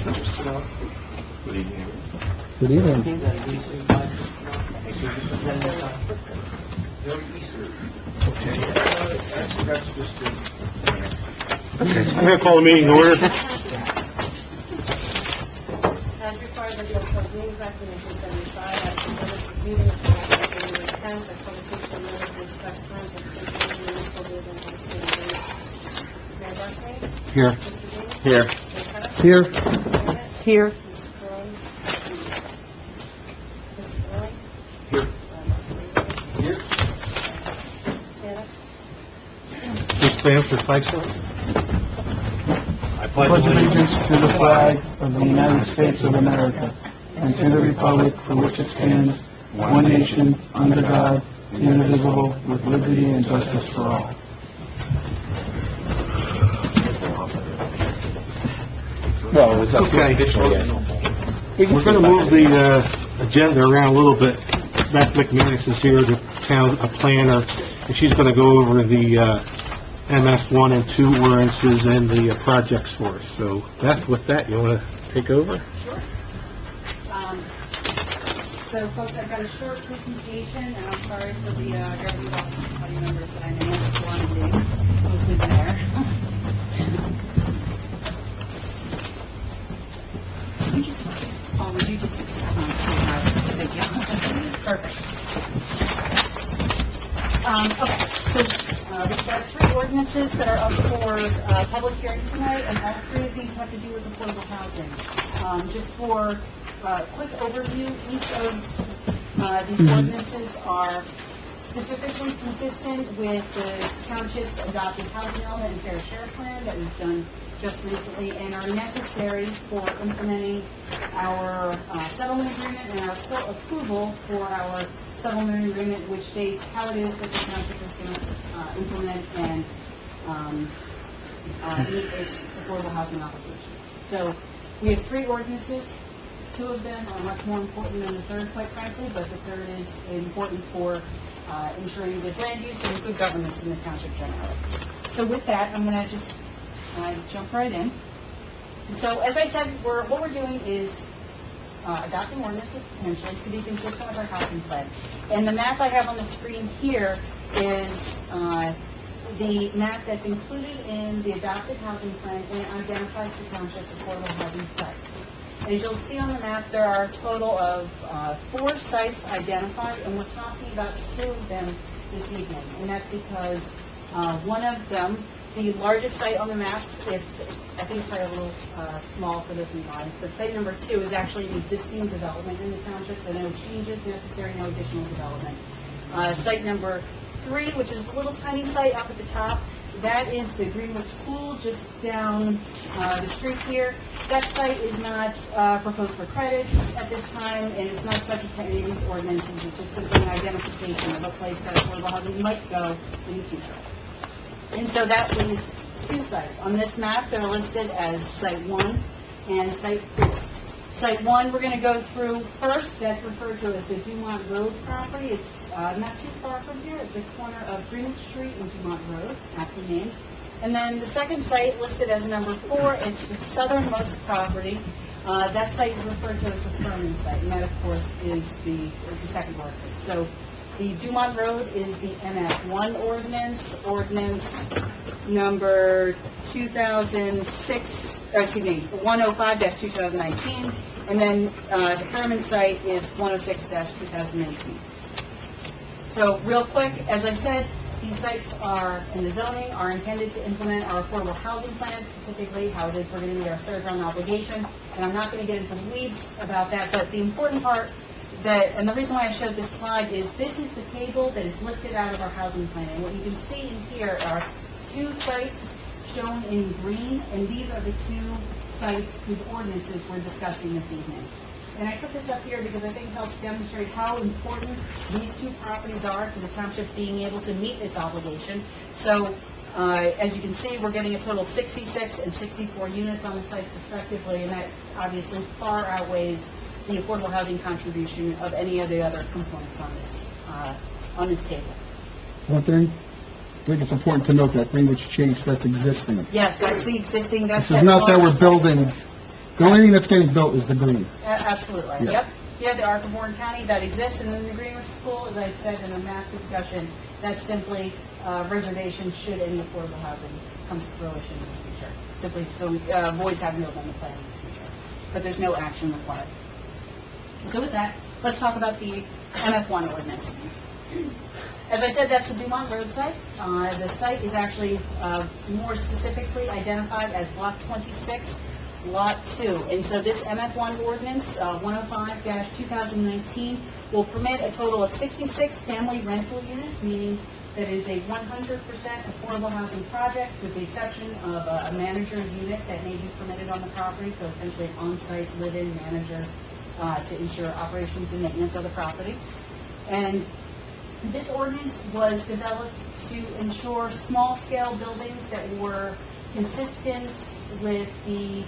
Good evening. Good evening. Okay, I'm going to call the meeting to order. As required by the Open Meetings Act of 1975, I submitted this meeting of January 10th, I published the minutes of the express times of the municipal building of the city of Mayor Barsney? Here. Mr. Dean? Here. Ms. Pettit? Here. Mr. Bennett? Here. Mr. Curran? Mr. Curran? Here. Here. Anna? Please stand for flag salute. I Pledge allegiance to the flag of the United States of America and to the republic for which it stands, one nation, under God, indivisible, with liberty and justice for all. Well, it was okay. We're going to move the agenda around a little bit. Beth McManus is here, the town planner, and she's going to go over the MS 1 and 2 ordinances and the projects for us. So, Beth, with that, you want to take over? Sure. So, folks, I've got a short presentation, and I'm sorry for the very welcome party members that I know just want to be mostly there. Would you just, thank you. Perfect. Okay, so we've got 3 ordinances that are up for public hearing tonight, and all 3 of these have to do with affordable housing. Just for quick overview, each of these ordinances are specifically consistent with the Township's adopted housing element and fair share plan that we've done just recently, and are necessary for implementing our settlement agreement and our court approval for our settlement agreement, which states how it is that the Township is going to implement and meet its affordable housing obligation. So we have 3 ordinances. 2 of them are much more important than the third, quite frankly, but the third is important for ensuring good land use and good governance in the township generally. So with that, I'm going to just jump right in. So as I said, what we're doing is adopting ordinances potentially to be consistent with our housing plan. And the map I have on the screen here is the map that's included in the adopted housing plan, and it identifies the township's affordable housing sites. As you'll see on the map, there are a total of 4 sites identified, and we're talking about 2 of them this evening. And that's because one of them, the largest site on the map, I think it's probably a little small for this line, but site number 2 is actually an existing development in the township, so no changes necessary, no additional development. Site number 3, which is a little tiny site up at the top, that is the Greenwood School just down the street here. That site is not proposed for credit at this time, and it's not subject to any of these ordinances. It's just simply an identification of a place that affordable housing might go in the future. And so that leaves 2 sites. On this map, they're listed as Site 1 and Site 4. Site 1 we're going to go through first. That's referred to as the Dumont Road property. It's not too far from here. It's the corner of Greenwood Street and Dumont Road, aptly named. And then the second site listed as number 4, it's the southernmost property. That site is referred to as the Furman site, and that, of course, is the second ordinance. So the Dumont Road is the MF1 ordinance number 105-2019, and then the Furman site is 106-2019. So real quick, as I said, these sites are, in the zoning, are intended to implement our affordable housing plan, specifically how it is we're going to meet our third round obligation, and I'm not going to get into the weeds about that, but the important part and the reason why I showed this slide is this is the table that is lifted out of our housing plan. And what you can see in here are 2 sites shown in green, and these are the 2 sites whose ordinances we're discussing this evening. And I put this up here because I think it helps demonstrate how important these 2 properties are to the township being able to meet its obligation. So, as you can see, we're getting a total of 66 and 64 units on the sites respectively, and that obviously far outweighs the affordable housing contribution of any of the other components on this table. One thing, I think it's important to note that Greenwich Chase, that's existing. Yes, that's the existing. This is not that we're building The only thing that's getting built is the green. Absolutely, Yeah. yep. Yeah, the Arc of Warren County, that exists, and then the Greenwich School, as I said in the math discussion, that's simply reservation should any affordable housing come to fruition in the future. Simply so we avoid having to build on the plan in the future. But there's no action required. So with that, let's talk about the MF1 ordinance. As I said, that's the Dumont Road site. The site is actually more specifically identified as Block 26, Lot 2. And so this MF1 ordinance, 105-2019, will permit a total of 66 family rental units, meaning that is a 100% affordable housing project, with the exception of a manager's unit that may be permitted on the property, so essentially an on-site live-in manager to ensure operations and maintenance of the property. And this ordinance was developed to ensure small-scale buildings that were consistent with the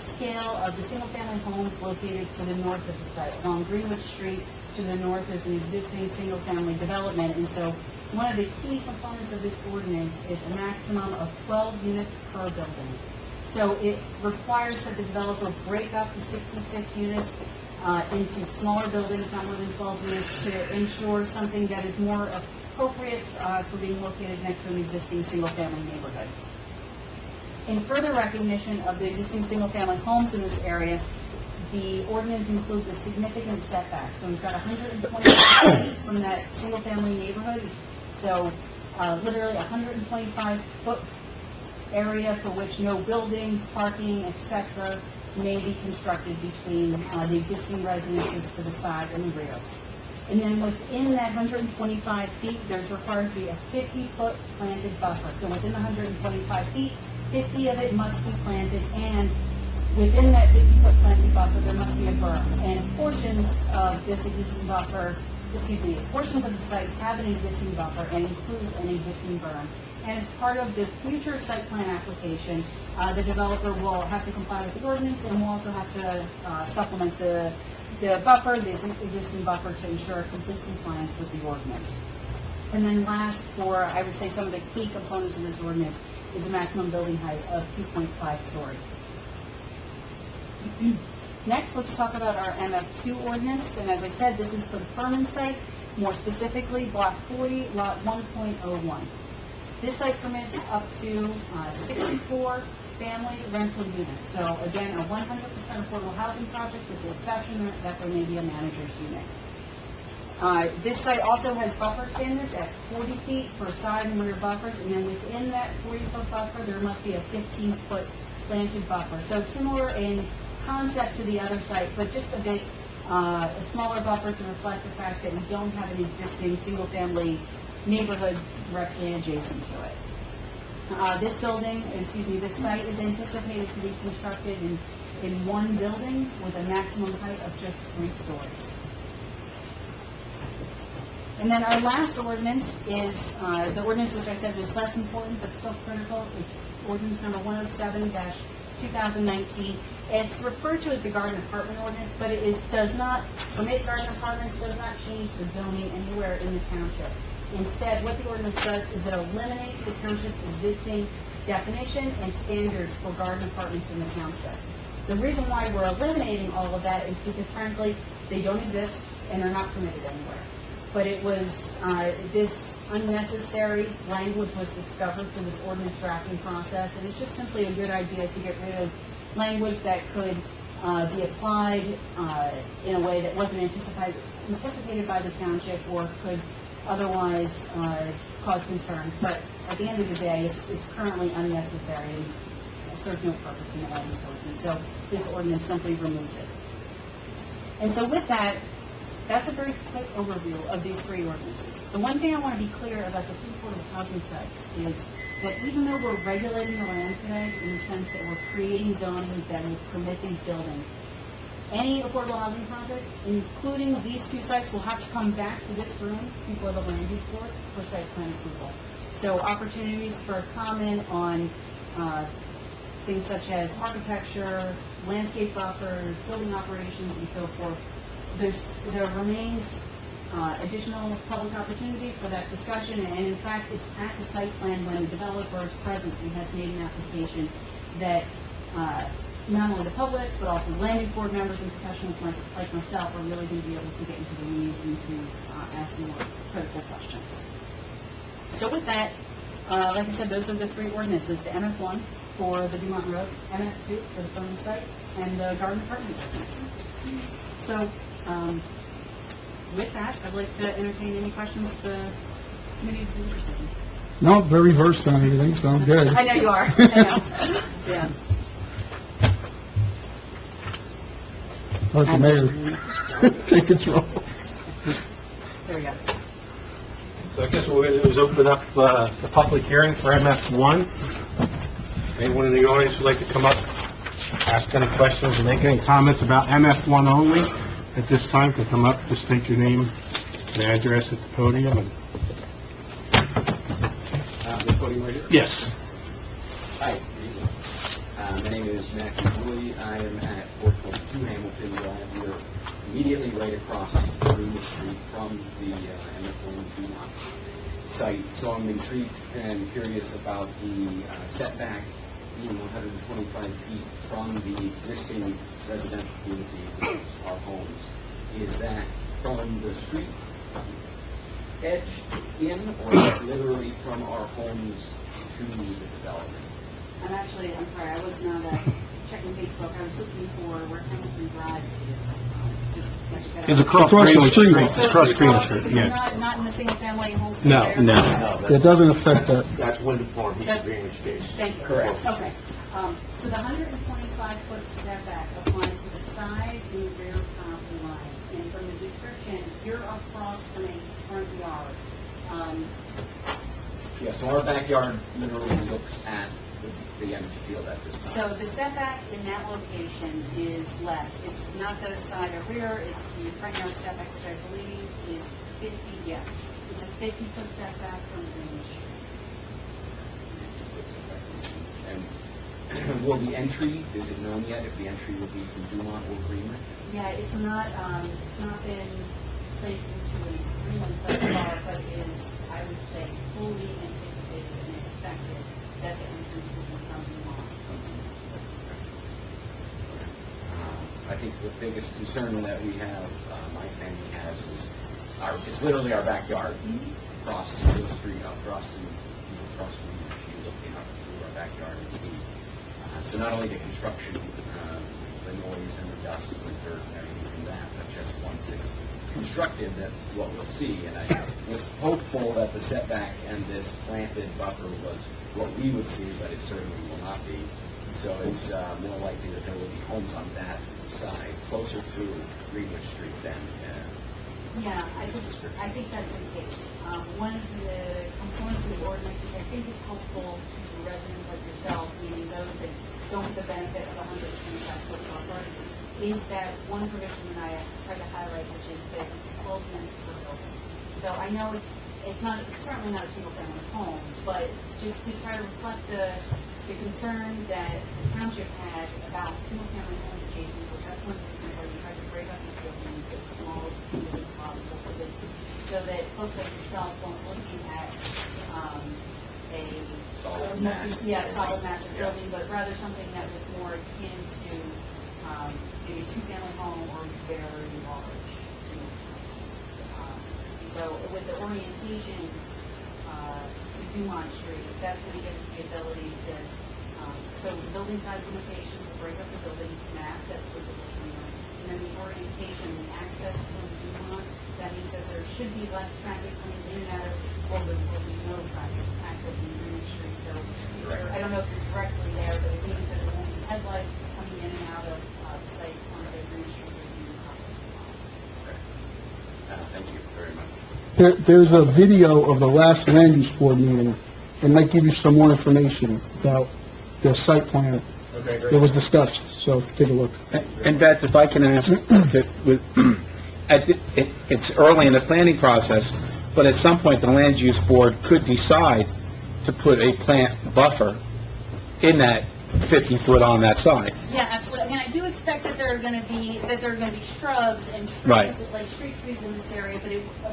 scale of the single-family homes located to the north of the site. Along Greenwich Street to the north is an existing single-family development, and so one of the key components of this ordinance is a maximum of 12 units per building. So it requires that the developer break up the 66 units into smaller buildings, not more than 12 units, to ensure something that is more appropriate for being located next to an existing single-family neighborhood. In further recognition of the existing single-family homes in this area, the ordinance includes a significant setback. So we've got 120 feet from that single-family neighborhood. So literally 125-foot area for which no buildings, parking, etc. may be constructed between the existing residences to the side and the rear. And then within that 125 feet, there's required to be a 50-foot planted buffer. So within the 125 feet, 50 of it must be planted, and within that 50-foot planted buffer, there must be a berm. And portions of this existing buffer, portions of the site have an existing buffer and include an existing berm. And as part of the future site plan application, the developer will have to comply with the ordinance, and will also have to supplement the buffer, the existing buffer, to ensure complete compliance with the ordinance. And then last, for I would say some of the key components of this ordinance, is a maximum building height of 2.5 stories. Next, let's talk about our MF2 ordinance, and as I said, this is for the Furman site, more specifically Block 40, Lot 1.01. This site permits up to 64 family rental units. So again, a 100% affordable housing project, with the exception that there may be a manager's unit. This site also has buffer standards at 40 feet for side and rear buffers, and then within that 40-foot buffer, there must be a 15-foot planted buffer. So similar in concept to the other site, but just a bit a smaller buffer to reflect the fact that we don't have an existing single-family neighborhood directly adjacent to it. This site is anticipated to be constructed in one building with a maximum height of just 3 stories. And then our last ordinance is the ordinance which I said was less important but still critical. It's ordinance number 107-2019. It's referred to as the garden apartment ordinance, but it does not permit garden apartments, does not change the zoning anywhere in the township. Instead, what the ordinance does is it eliminates the township's existing definition and standards for garden apartments in the township. The reason why we're eliminating all of that is because, frankly, they don't exist and are not permitted anywhere. But it was, this unnecessary language was discovered through this ordinance drafting process, and it's just simply a good idea to get rid of language that could be applied in a way that wasn't anticipated by the township or could otherwise cause concern. But at the end of the day, it's currently unnecessary and serves no purpose in the light of this ordinance. So this ordinance simply removes it. And so with that, that's a very quick overview of these 3 ordinances. The one thing I want to be clear about the 3 affordable housing sites is that even though we're regulating the land today, in the sense that we're creating zoning that will permit these buildings, any affordable housing project, including these 2 sites, will have to come back to this room before the land use board for site plan approval. So opportunities for comment on things such as architecture, landscape buffers, building operations, and so forth. There remains additional public opportunity for that discussion, and in fact, it's at the site plan when the developer is present and has made an application that not only the public, but also land use board members and professionals like myself are really going to be able to get into the weeds and to ask some more critical questions. So with that, like I said, those are the three ordinances, the MF1 for the Dumont Road, MF2 for the filming site, and the garden apartment ordinance. So, with that, I'd like to entertain any questions the committee is interested in. No, very versed on everything, so I'm good. I know you are. I know. Yeah. Let the mayor take control. There we go. So I guess what we're going to do is open up the public hearing for MF1. Anyone in the audience would like to come up, ask any questions, or make any comments about MF1 only at this time, can come up, just state your name and address at the podium. And The podium right here? yes. Hi, good evening. My name is Matthew Woolley. I am at 422 Hamilton Drive. We're immediately right across Green Street from the MF1 Dumont site. So I'm intrigued and curious about the setback being 125 feet from the existing residential community, which is our homes. Is that from the street edge in, or is that literally from our homes to the development? I'm sorry, I was not checking Facebook. I was looking for where Hamilton Drive is. It's across Across the Greenwich street. Street. It's across Greenwich Street, So yeah. not in the single-family homes? No, there? no. It doesn't affect that. That's Wyndham Farm, he's That's- Greenwich case. Thank you. Correct. Okay. So the 125-foot setback applies to the side and rear property line. And from the description, you're across from a front yard. Yeah, so our backyard literally looks at the empty field at this time. So the setback in that location is less. It's not the side or rear, it's the front yard setback, which I believe is 50, yeah. It's a 50-foot setback from Greenwich Street. And will the entry, is it known yet if the entry will be from Dumont or Greenwich? Yeah, it's not been placed into an agreement thus far, but it is, I would say, fully anticipated and expected that the entrance will be from Dumont. I think the biggest concern that we have, my family has, is it's literally our backyard across the street, across the you look through our backyard and see. So not only the construction, the noise and the dust and the dirt and everything from that, but just once it's constructed, that's what we'll see. And I was hopeful that the setback and this planted buffer was what we would see, but it certainly will not be. So it's more likely that there will be homes on that side, closer to Greenwich Street than Yeah, I think that's the case. One of the components of the ordinance, which I think is helpful to residents like yourself, meaning those that don't get the benefit of 125-foot buffer, is that one provision that I tried to highlight, which is that it's 12 units per building. So I know it's certainly not a single-family home, but just to try to reflect the concern that the township had about single-family home adjacent, which that's one of the reasons why we tried to break up the buildings as small as possible, so that folks like yourself weren't looking at solid mass. solid mass of building, but rather something that was more akin to maybe a two-family home or very large. So with the orientation to Dumont Street, that's going to give us the ability to, so the building size limitations will break up the building mass, that's visible from there. And then the orientation, the access from Dumont, that means that there should be less traffic coming in and out of, or there will be no traffic accessing Green Street. So I don't know if you're directly there, but it means that there won't be headlights coming in and out of the site on the Green Street. Thank you very much. There's a video of the last land use board meeting. It might give you some more information about the site plan Okay, that was discussed, so take a look. And Beth, if I can ask, it's early in the planning process, but at some point, the land use board could decide to put a plant buffer in that 50-foot on that side. Yeah, absolutely. I mean, I do expect that there are going to be shrubs and trees, Right. like street trees in this area,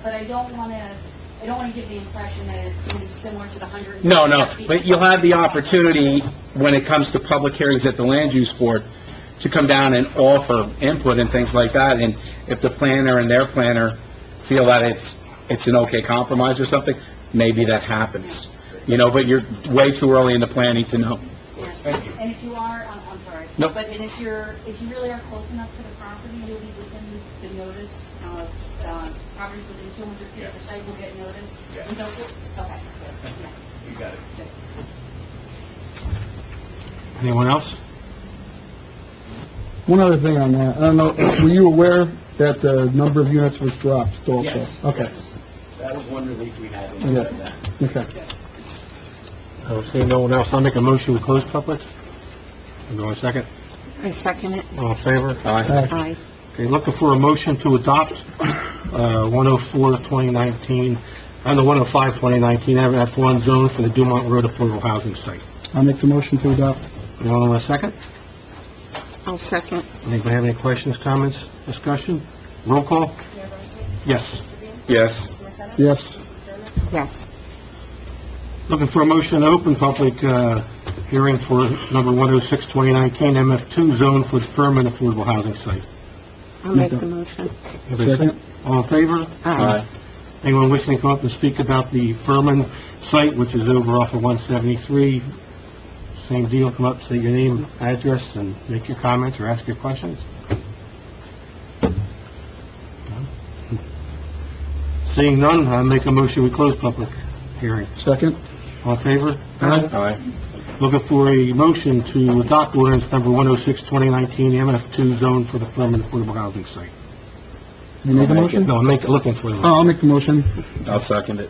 but I don't want to give the impression that it's going to be similar to the 100. No, but you'll have the opportunity, when it comes to public hearings at the land use board, to come down and offer input and things like that, and if the planner and their planner feel that it's an okay compromise or something, maybe that happens. But you're way too early in the planning to know. Thank you. And if you are, I'm sorry. No. But and if you really are close enough to the property, you'll be within the notice of, properties within 200 feet of the site will get notice. Yeah. And so, okay. Yeah. You got it. Anyone else? One other thing on that, I don't know, were you aware that the number of units was dropped also? Yes. Okay, Yes. That was one relief we had in Yeah. that. okay. Seeing no one else, I'll make a motion to close public. Anyone second? I second it. All in favor? Aye. Aye. Okay, looking for a motion to adopt 104-2019, and the 105-2019 F1 zone for the Dumont Road Affordable Housing Site. I'll make the motion to adopt. Anyone want a second? I'll second. Anybody have any questions, comments, discussion? Roll call? Yes. Yes. Yes. Yes. Looking for a motion to open public hearing for number 106-2019 MF2 zone for the Furman Affordable Housing Site. I'll make the motion. Second. All in favor? Aye. Anyone wishing to come up and speak about the Furman site, which is over off of 173? Same deal, come up, say your name, address, and make your comments or ask your questions. Seeing none, I make a motion, we close public hearing. Second. All in favor? Aye. Looking for a motion to adopt ordinance number 106-2019, MF2 zone for the Furman Affordable Housing Site. You made the motion? No, I'm looking for the Oh, I'll make the motion. I'll second it.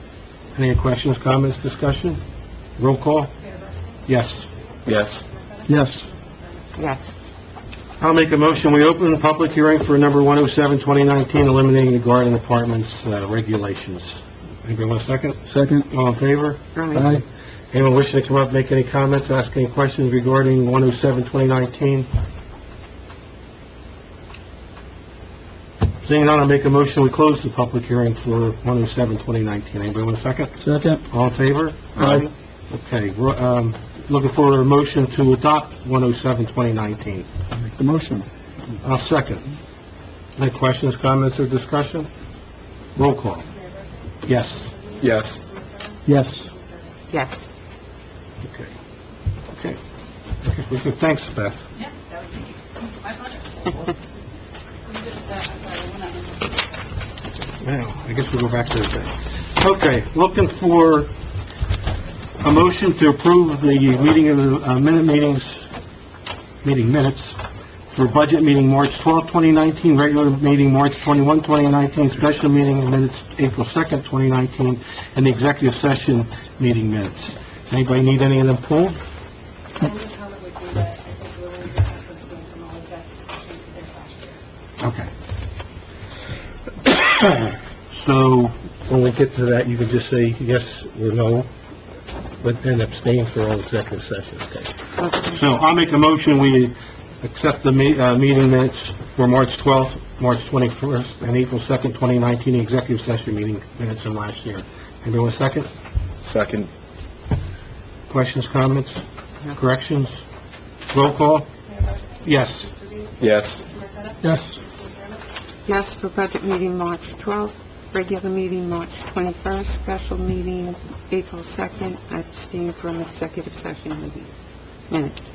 Any questions, comments, discussion? Roll call? Yes. Yes. Yes. Yes. I'll make a motion, we open the public hearing for number 107-2019, eliminating the garden apartments regulations. Anybody want a second? Second. All in favor? Aye. Anyone wishing to come up, make any comments, ask any questions regarding 107-2019? Seeing none, I'll make a motion, we close the public hearing for 107-2019. Anybody want a second? Second. All in favor? Aye. Okay, looking for a motion to adopt 107-2019. I'll make the motion. I'll second. Any questions, comments, or discussion? Roll call. Yes. Yes. Yes. Yes. Okay. Okay. Okay, good. Thanks, Beth. Yeah, that was easy. My pleasure. I'm sorry, we're not Now, I guess we'll go back to the thing. Okay, looking for a motion to approve the meeting of the meeting minutes for budget meeting March 12, 2019, regular meeting March 21, 2019, special meeting minutes April 2nd, 2019, and the executive session meeting minutes. Anybody need any of them pulled? The only comment would be that I think we're going to have to abstain from all executive sessions we did last year. Okay. So, when we get to that, you can just say yes or no, but then abstain for all executive sessions, okay? Okay. So, I'll make a motion, we accept the meeting minutes for March 12th, March 21st, and April 2nd, 2019, the executive session meeting minutes from last year. Anybody want a second? Second. Questions, comments, corrections? Roll call? Yes. Yes. Yes. Yes for budget meeting March 12th, regular meeting March 21st, special meeting April 2nd, abstain from executive session meeting minutes.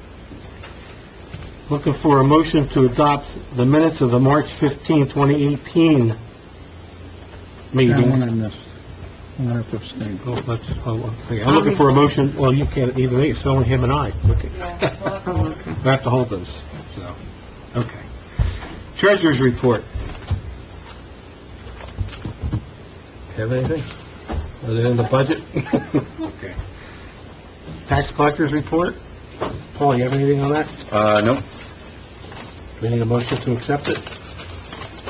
Looking for a motion to adopt the minutes of the March 15, 2018 That meeting. one I missed. I'm gonna have to abstain. Okay. I'm looking for a motion, well, you can't even, it's only him and I. Okay. Oh, okay. We have to hold those, so, okay. Treasurer's report. Have anything? Was it in the budget? Okay. Tax collector's report? Paul, you have anything on that? No. Do we need a motion to accept it?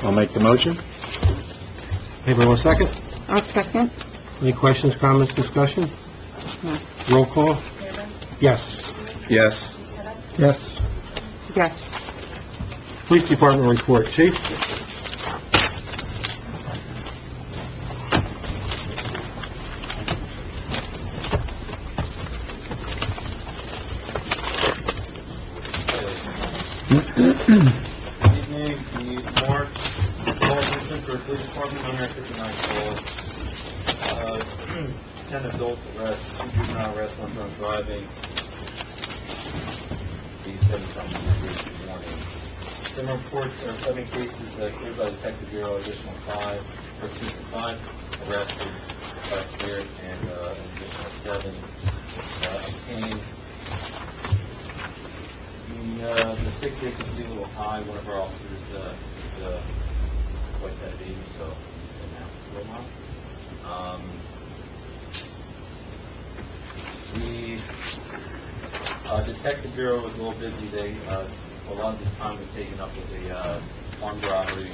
I'll make the motion. Anybody want a second? I'll second. Any questions, comments, discussion? No. Roll call? Yes. Yes. Yes. Yes. Police Department report. Chief? evening, the March call mission for police department, 159 calls. 10 adult arrests, 2 juvenile arrests, 1 drunk driving. These 7 something this morning. Similar reports are 7 cases cleared by the Detective Bureau, additional 5 arrested, cleared, and an additional 7 obtained. The sick frequency is a little high. One of our officers is quite that baby, so been out for a while. The Detective Bureau was a little busy. A lot of this time was taken up with the armed robbery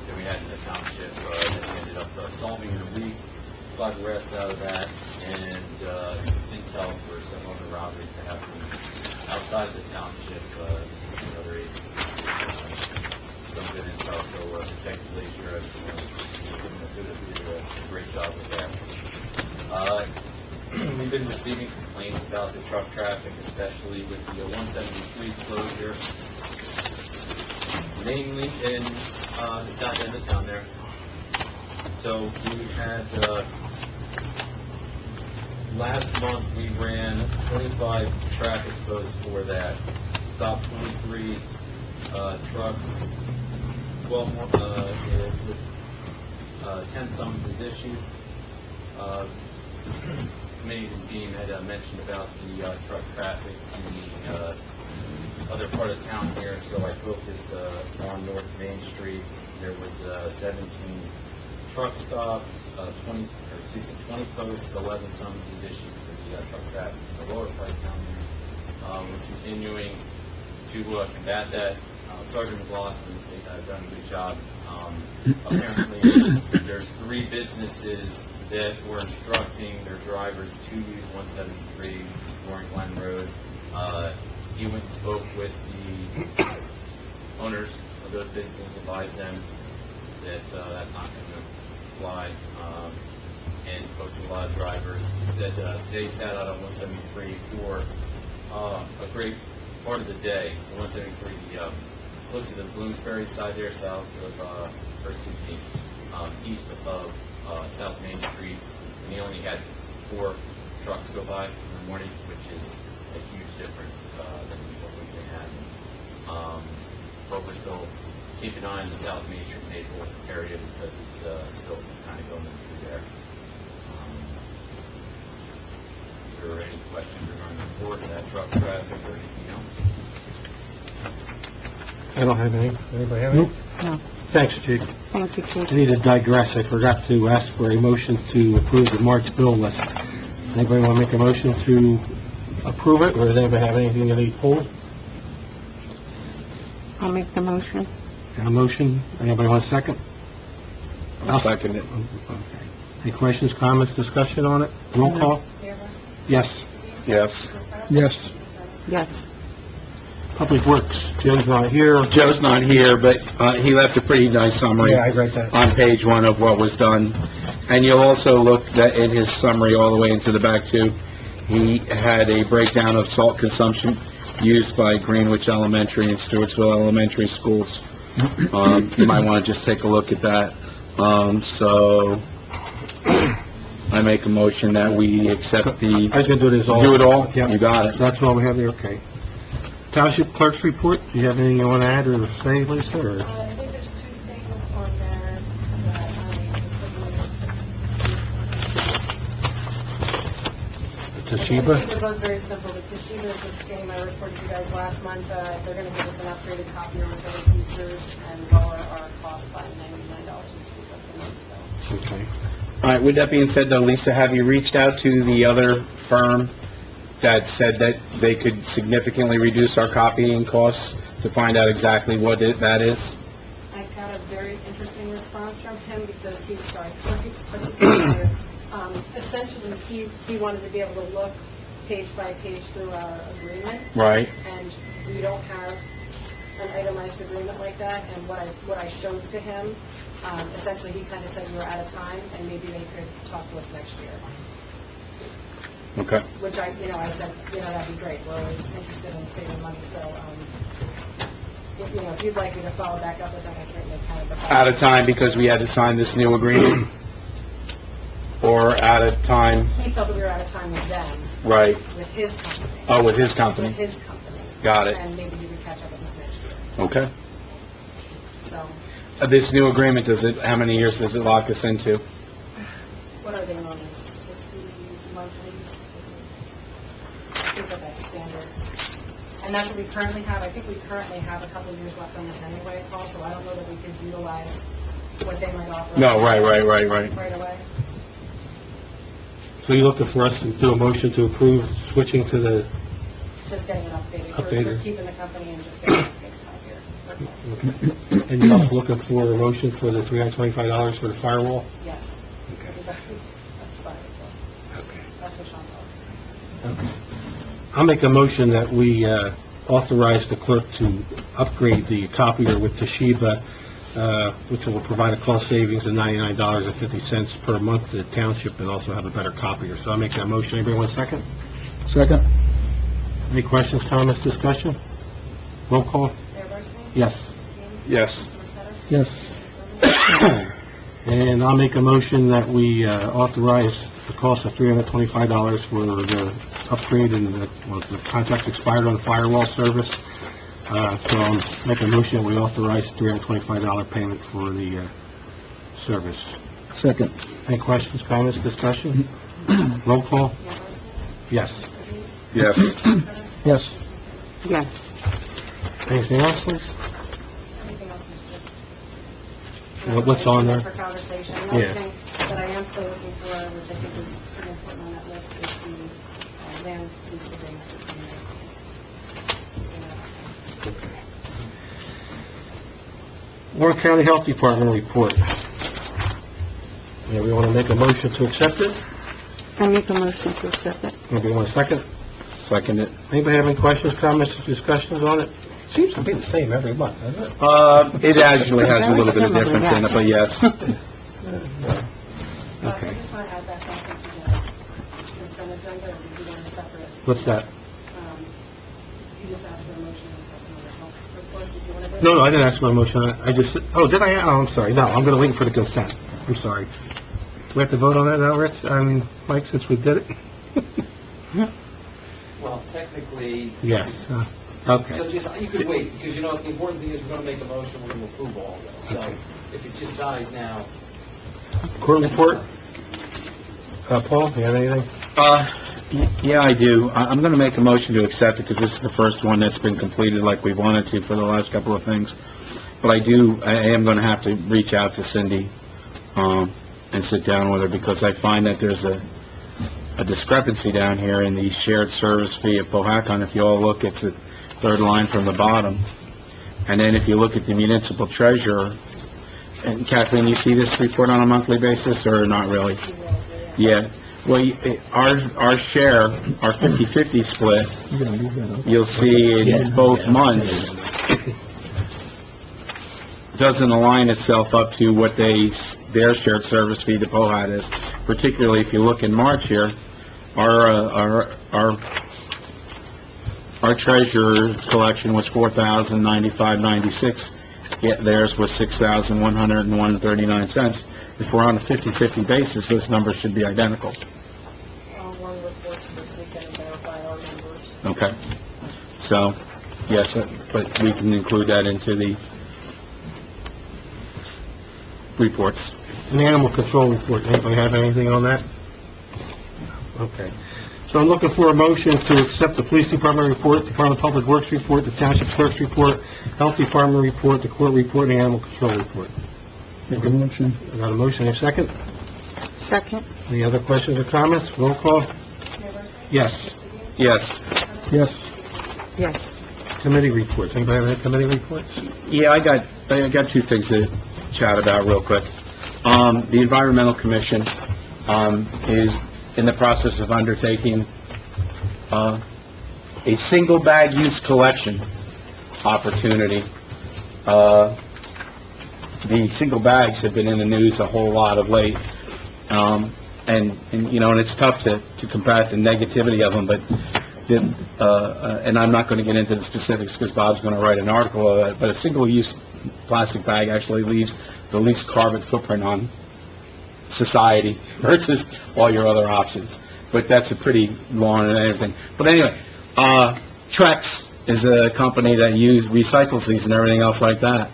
that we had in the township that we ended up solving in a week. 5 arrests out of that, and intel for some other robberies that happened outside of the township, another agency. Some good intel, so Detective Lazier has did a great job with that. We've been receiving complaints about the truck traffic, especially with the 173 closure, mainly in the south end of town there. So we had, last month we ran 25 traffic posts for that, stopped 23 trucks, 12 more, with 10 summonses issued. Committee and Dean had mentioned about the truck traffic in the other part of town here, so I focused on North Main Street. There was 17 truck stops, 20 posts, 11 summonses issued for the truck traffic in the lower part of town here. We're continuing to combat that. Sergeant McLaughlin has done a good job. Apparently, there's 3 businesses that were instructing their drivers to use 173 Warren Glen Road. He went and spoke with the owners of those businesses, advised them that that's not going to fly, and spoke to a lot of drivers. He said today sat out on 173 for a great part of the day. 173 close to the Bloomsbury side there, south of east of South Main Street, and he only had 4 trucks go by in the morning, which is a huge difference than what we've been having. But we're still keeping an eye on the South Main Street neighborhood area because it's still kind of going through there. Is there any questions regarding the report, that truck traffic, or anything else? I don't have any. Anybody have any? No. Thanks, Chief. Thank you, Chief. I need to digress. I forgot to ask for a motion to approve the March bill list. Anybody want to make a motion to approve it, or does anybody have anything that they pulled? I'll make the motion. Got a motion? Anybody want a second? I'll second it. Okay. Any questions, comments, discussion on it? Roll call? Yes. Yes. Yes. Yes. Public Works, Joe's not here. Joe's not here, but he left a pretty nice summary Yeah, I read that. on page 1 of what was done. And you'll also look that in his summary all the way into the back, too. He had a breakdown of salt consumption used by Greenwich Elementary and Stewartsville Elementary schools. You might want to just take a look at that. So I make a motion that we accept the... I was going to do this all. Do it all? Yeah. You got it. That's all we have there, okay. Township Clerk's report, do you have anything you want to add or say, Lisa, or? I think there's 2 things on there that I just Toshiba? They're both very simple. The Toshiba is the same I reported to you guys last month. They're going to give us an upgraded copier with other features and lower our cost by $99.50 a month. So. Okay. All right, with that being said, though, Lisa, have you reached out to the other firm that said that they could significantly reduce our copying costs to find out exactly what that is? I got a very interesting response from him because he, essentially he wanted to be able to look page by page through our agreement. Right. And we don't have an itemized agreement like that. And what I showed to him, essentially he kind of said we were out of time and maybe they could talk to us next year. Okay. Which I said, that'd be great. We're always interested in saving money, so, you know, if you'd like me to follow back up with them, I certainly can. At a time because we had to sign this new agreement? Or at a time, He felt that we were out of time with them, right, with his company. oh, with his company? With his company. Got it. And maybe you could catch up with us next year. Okay. So, This new agreement, how many years does it lock us into? what are they known as, 60 monthlies? I think that that's standard. And that's what we currently have. I think we currently have a couple of years left on this anyway, Paul, so I don't know that we could utilize what they might offer. No, right. Right away. So you're looking for us to do a motion to approve switching to the, Just getting it updated. Updated. We're keeping the company and just getting it updated out here. and you're also looking for a motion for the $325 for the firewall? Yes. Okay. Exactly. That's fine. Okay. That's what Sean told me. I'll make a motion that we authorize the clerk to upgrade the copier with Toshiba, which will provide a cost savings of $99.50 per month to the township and also have a better copier. So I'll make that motion. Anybody want a second? Second. Any questions, comments, discussion? Roll call? Mayor Barsney? Yes. Yes. Yes. And I'll make a motion that we authorize the cost of $325 for the upgrade and the contract expired on the firewall service. So I'll make a motion, we authorize $325 payment for the service. Second. Any questions, comments, discussion? Roll call? Yes. Yes. Yes. Yes. Anything else, please? Anything else is What- what's on there? For conversation. Yeah. One thing that I am still looking for, which I think is pretty important on that list, is the land lease agreement between Warren County Health Department report. Yeah, we want to make a motion to accept it? I make a motion to accept it. Anybody want a second? Second it. Anybody have any questions, comments, discussions on it? Seems to be the same every month, doesn't it? It actually has a little bit of difference in it, but yes. I Okay. just want to add that something to the consent agenda, or did you want a separate? What's that? You just asked for a motion and second on the health report. Did you want to do it? No, I didn't ask my motion. I just, oh, did I? Oh, I'm sorry. No, I'm going to wait for the consent. I'm sorry. Do we have to vote on that now, Rich? I mean, Mike, since we did it? Well, technically, Yes. so Okay. just, you could wait, because you know, the important thing is we're gonna make a motion, we're gonna approve all of them. So if it just dies now, Court report? Paul, you have anything? Yeah, I do. I'm going to make a motion to accept it because this is the first one that's been completed like we wanted to for the last couple of things. But I am going to have to reach out to Cindy, and sit down with her because I find that there's a discrepancy down here in the shared service fee of Powhatan. If you all look, it's the third line from the bottom. And then if you look at the municipal treasurer, and Kathleen, you see this report on a monthly basis or not really? Yeah. Well, our share, our 50-50 split, you'll see in both months, doesn't align itself up to what their shared service fee to Powhatan is. Particularly if you look in March here, our treasurer's collection was $4,095.96, yet theirs was $6,101.39. If we're on a 50-50 basis, those numbers should be identical. One reports this weekend and verify our numbers. Okay. So, yes, but we can include that into the reports. An animal control report. Anybody have anything on that? Okay. So I'm looking for a motion to accept the police department report, Department of Public Works report, the township clerk's report, health department report, the court report, and the animal control report. Make a motion. I got a motion, a second? Second? Any other questions or comments? Roll call? Mayor Barsney? Yes. Yes. Yes. Yes. Committee reports. Anybody have any committee reports? Yeah, I got two things to chat about real quick. The Environmental Commission, is in the process of undertaking, a single bag use collection opportunity. The single bags have been in the news a whole lot of late. And you know, and it's tough to combat the negativity of them, but and I'm not going to get into the specifics because Bob's going to write an article of it, but a single-use plastic bag actually leaves the least carbon footprint on society versus all your other options. But that's a pretty long and everything. But anyway, Trex is a company that recycles these and everything else like that.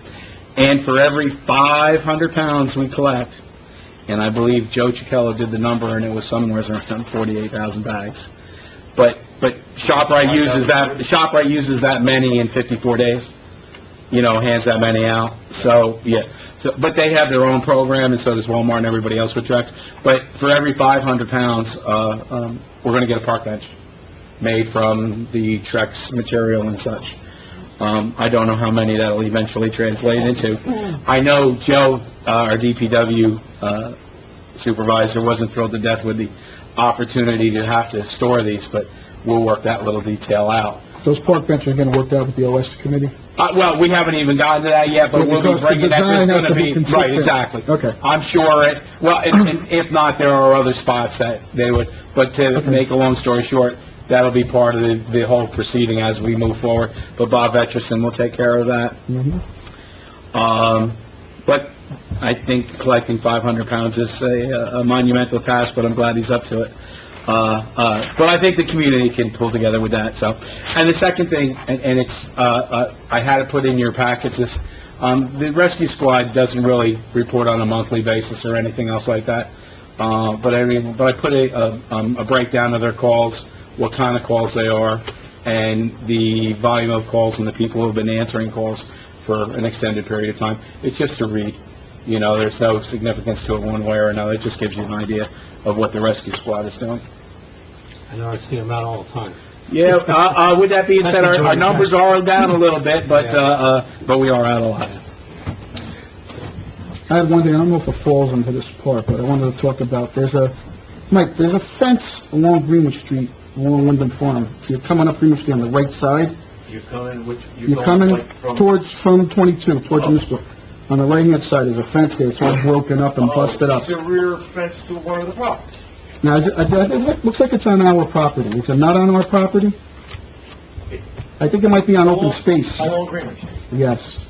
And for every 500 pounds we collect, and I believe Joe Cicchello did the number, and it was somewhere around 48,000 bags. But ShopRite uses that many in 54 days. Hands that many out. So, yeah. But they have their own program, and so does Walmart and everybody else with Trex. But for every 500 pounds, we're going to get a park bench made from the Trex material and such. I don't know how many that'll eventually translate into. I know Joe, our DPW supervisor, wasn't thrilled to death with the opportunity to have to store these, but we'll work that little detail out. Those park benches are going to work out with the OS committee? Well, we haven't even gotten to that yet, but Yeah, we'll be because the bringing that. There's design has going to be be, consistent. right, exactly. Okay. I'm sure and if not, there are other spots that they would, but to make a long story short, that'll be part of the whole proceeding as we move forward. But Bob Etchison will take care of that. But I think collecting 500 pounds is a monumental task, but I'm glad he's up to it. But I think the community can pull together with that, so. And the second thing, and it's, I had to put in your packets, is, the rescue squad doesn't really report on a monthly basis or anything else like that. But I put a breakdown of their calls, what kind of calls they are, and the volume of calls and the people who have been answering calls for an extended period of time. It's just to read. There's no significance to it one way or another. It just gives you an idea of what the rescue squad is doing. I know I see them out all the time. Yeah, with that being said, our numbers are down a little bit, but we are out a lot. I have one thing, I don't know if it falls into this part, but I wanted to talk about, there's a fence along Greenwich Street, along Wyndham Farm. So you're coming up Greenwich Street on the right side, You're coming, you're coming from 22, towards Newsport. On the right-hand side, there's a fence there, it's all broken up and busted up. It's a rear fence to one of the properties. Now, it looks like it's on our property. Is it not on our property? I think it might be on open space. Along Greenwich Street. Yes.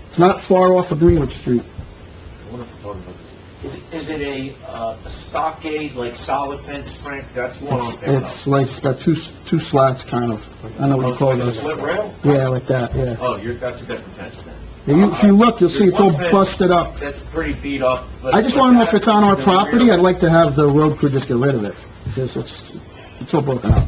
It's not far off of Greenwich Street. I wonder if we're talking about this. Is it a stockade, like solid fence, Frank? That's one on there. It's like, it's got two slats, kind of. I don't know what you call Like a those. split rail? Yeah, like that, yeah. Oh, that's a different fence then. If you look, you'll see it's all There's one fence busted up. That's pretty beat up. But I just want to know if it's on our property. I'd like to have the road crew just get rid of it, because it's all broken up.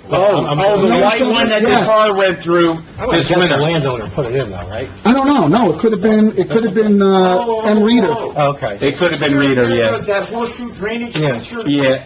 The white one that the Yes. car went through I would this guess the winter. landowner put it in though, right? I don't know, no, it could have been M. Reader. Okay. It could have been Reader, yeah. That horseshoe drainage Yeah. feature? Yeah.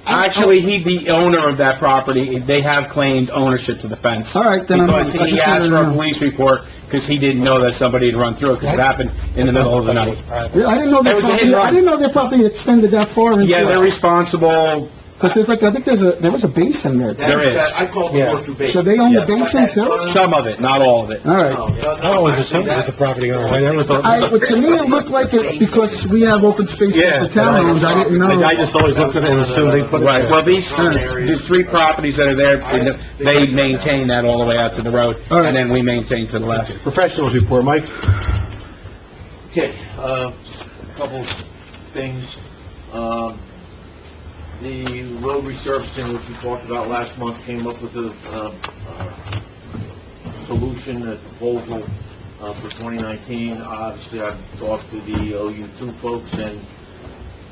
Actually, the owner of that property, they have claimed ownership to the fence. All right, then I'm... Because he asked for a police report, because he didn't know that somebody had run through it, because it happened in the middle of the night. Yeah, I didn't know It was a hit and run. their property extended that far into... Yeah, they're responsible. Because there's like, I think there was a basin there. There is. I call it the Yeah. horseshoe basin. So they own the Yes. basin too? Some of it, not all of it. All right. I always assumed it was the property owner. I never thought... But to me, it looked like it, because we have open space Yeah. for town owns, I didn't know. I just always looked at it and assumed they put it Right, there. well, the three properties that are there, they maintain that all the way out to the road, All right. and then we maintain to the left. Professionals report, Mike? Okay, a couple things. The road resurfacing, which we talked about last month, came up with a solution, a proposal for 2019. Obviously, I've talked to the OU2 folks, and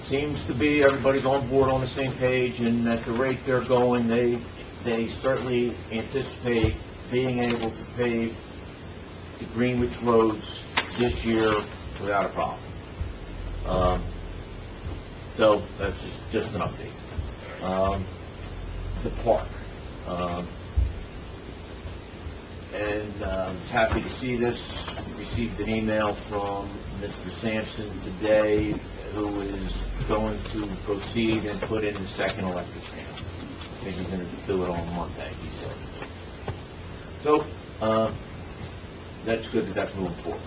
seems to be everybody's on board on the same page, and at the rate they're going, they certainly anticipate being able to pave the Greenwich roads this year without a problem. So that's just an update. The park. And happy to see this. Received an email from Mr. Sampson today, who is going to proceed and put in the second electric panel. I think he's going to do it on Monday, he said. So, that's good that that's moving forward.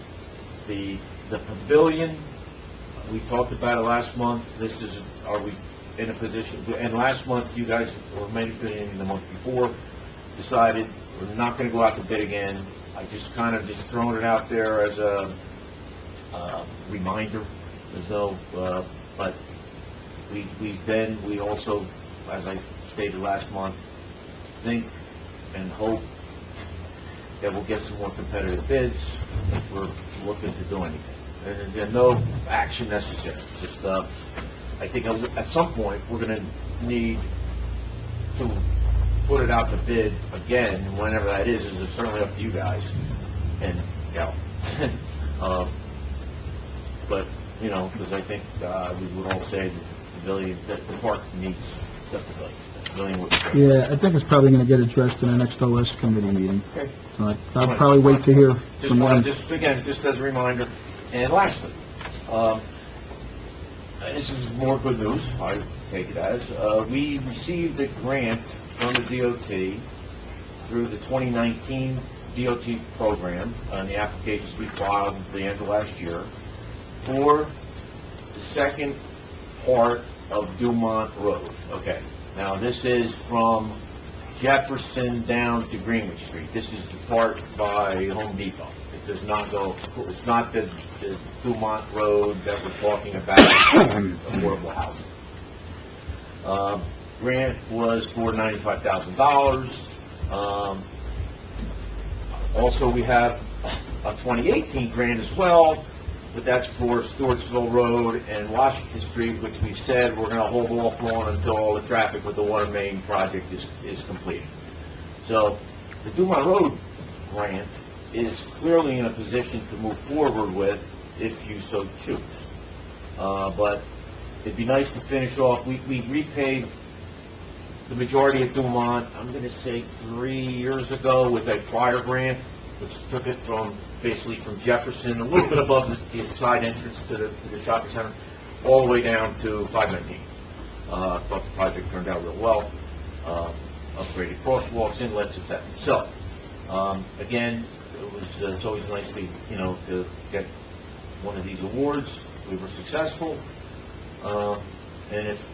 The pavilion, we talked about it last month. This is, in a position, and last month, you guys, or maybe the month before, decided we're not gonna go out to bid again. I just kind of just thrown it out there as a reminder, as though, but we also, as I stated last month, think and hope that we'll get some more competitive bids if we're looking to do anything. And there's no action necessary. Just, I think at some point, we're gonna need to put it out to bid again, whenever that is, and it's certainly up to you guys. And, but, because I think, we would all say that the pavilion, that the park needs the pavilion would be great. Yeah, I think it's probably going to get addressed in the next OS committee meeting. Okay. I'll probably wait to hear from them. Just as a reminder. And lastly, this is more good news, I take it as, we received a grant from the DOT through the 2019 DOT program, and the applications we filed at the end of last year, for the second part of Dumont Road. Okay, now this is from Jefferson down to Greenwich Street. This is the part by Home Depot. It does not go, it's not the Dumont Road that we're talking about, affordable housing. Grant was for $95,000. Also, we have a 2018 grant as well, but that's for Stewartsville Road and Washington Street, which we said we're going to hold off on until all the traffic with the water main project is completed. So, the Dumont Road grant is clearly in a position to move forward with if you so choose. But it'd be nice to finish off. We repaid the majority of Dumont, I'm going to say 3 years ago, with a prior grant, which took it from, basically from Jefferson, a little bit above the side entrance to the shopping center, all the way down to 519. Thought the project turned out real well. Upgraded crosswalks, inlets, etc. So, again, it's always nice to, to get one of these awards. We were successful. And if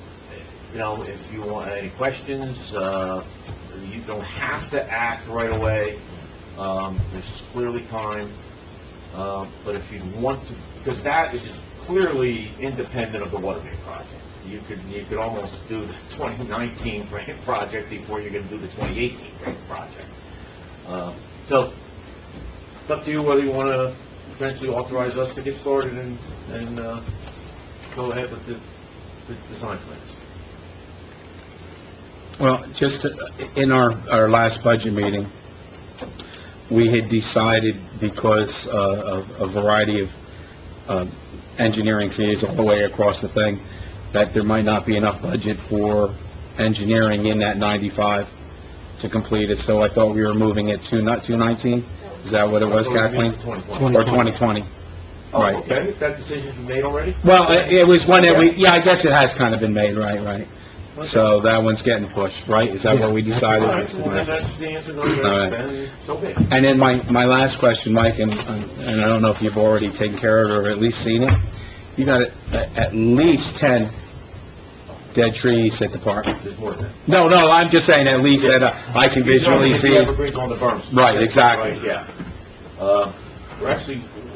you want any questions, you don't have to act right away. There's clearly time. But if you want to, because that is just clearly independent of the water main project. You could almost do the 2019 grant project before you're going to do the 2018 grant project. So it's up to you whether you want to potentially authorize us to get started and go ahead with the design plans. Well, just in our last budget meeting, we had decided, because of a variety of engineering fees all the way across the thing, that there might not be enough budget for engineering in that 95 to complete it, so I thought we were moving it to, not 219? Is that what it was, Kathleen? 2020. Or 2020? Oh, Right. okay. That decision's been made already? Well, it was one that I guess it has kind of been made, right. Okay. So that one's getting pushed, right? Is that what we decided? All right, well, then that's the answer to All right. then so be it. And then my last question, Mike, and I don't know if you've already taken care of it or at least seen it, you got at least 10 dead trees at the park. There's more than that. No, I'm just saying at least that I can visually see. Evergreens on the berms. Right, exactly. Right, yeah.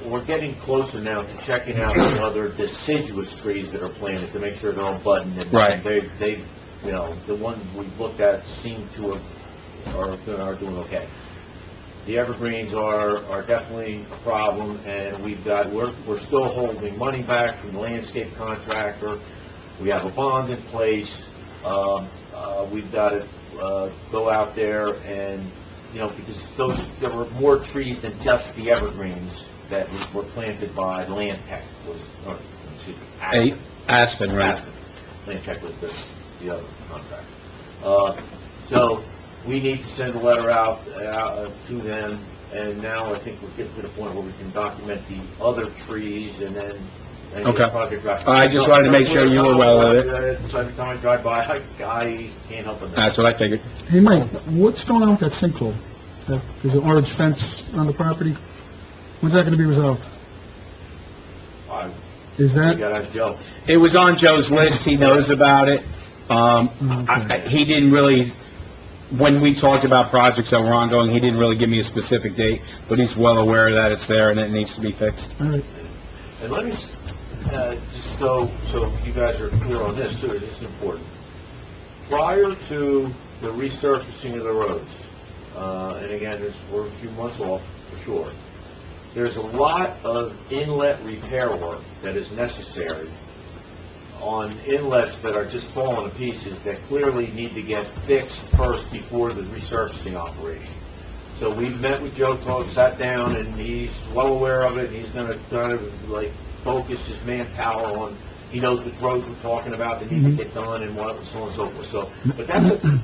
We're getting closer now to checking out the other deciduous trees that are planted to make sure they're all budding. And Right. They, the ones we've looked at seem to are doing okay. The evergreens are definitely a problem, and we're still holding money back from the landscape contractor. We have a bond in place. We've got to go out there and, because there were more trees than just the evergreens that were planted by Land Tech. Aspen, right? Aspen. Land Tech was the other contract. So we need to send a letter out to them, and now I think we're getting to the point where we can document the other trees and then Okay. project wrapped. I just wanted to make sure you were well with it. So every time I drive by, I can't help it. That's what I figured. Hey, Mike, what's going on with that sinkhole? There's an orange fence on the property. When's that going to be resolved? Is You that, gotta ask Joe. It was on Joe's list, he knows about it. He didn't really, when we talked about projects that were ongoing, he didn't really give me a specific date, but he's well aware that it's there and it needs to be fixed. all right, And let me, just so you guys are clear on this, too, it's important. Prior to the resurfacing of the roads, and again, we're a few months off for sure, there's a lot of inlet repair work that is necessary on inlets that are just falling to pieces that clearly need to get fixed first before the resurfacing operation. So we met with Joe, sat down, and he's well aware of it. He's going to kind of like focus his manpower on, he knows which roads we're talking about that need to get done and what, so on and so forth. So, but that's a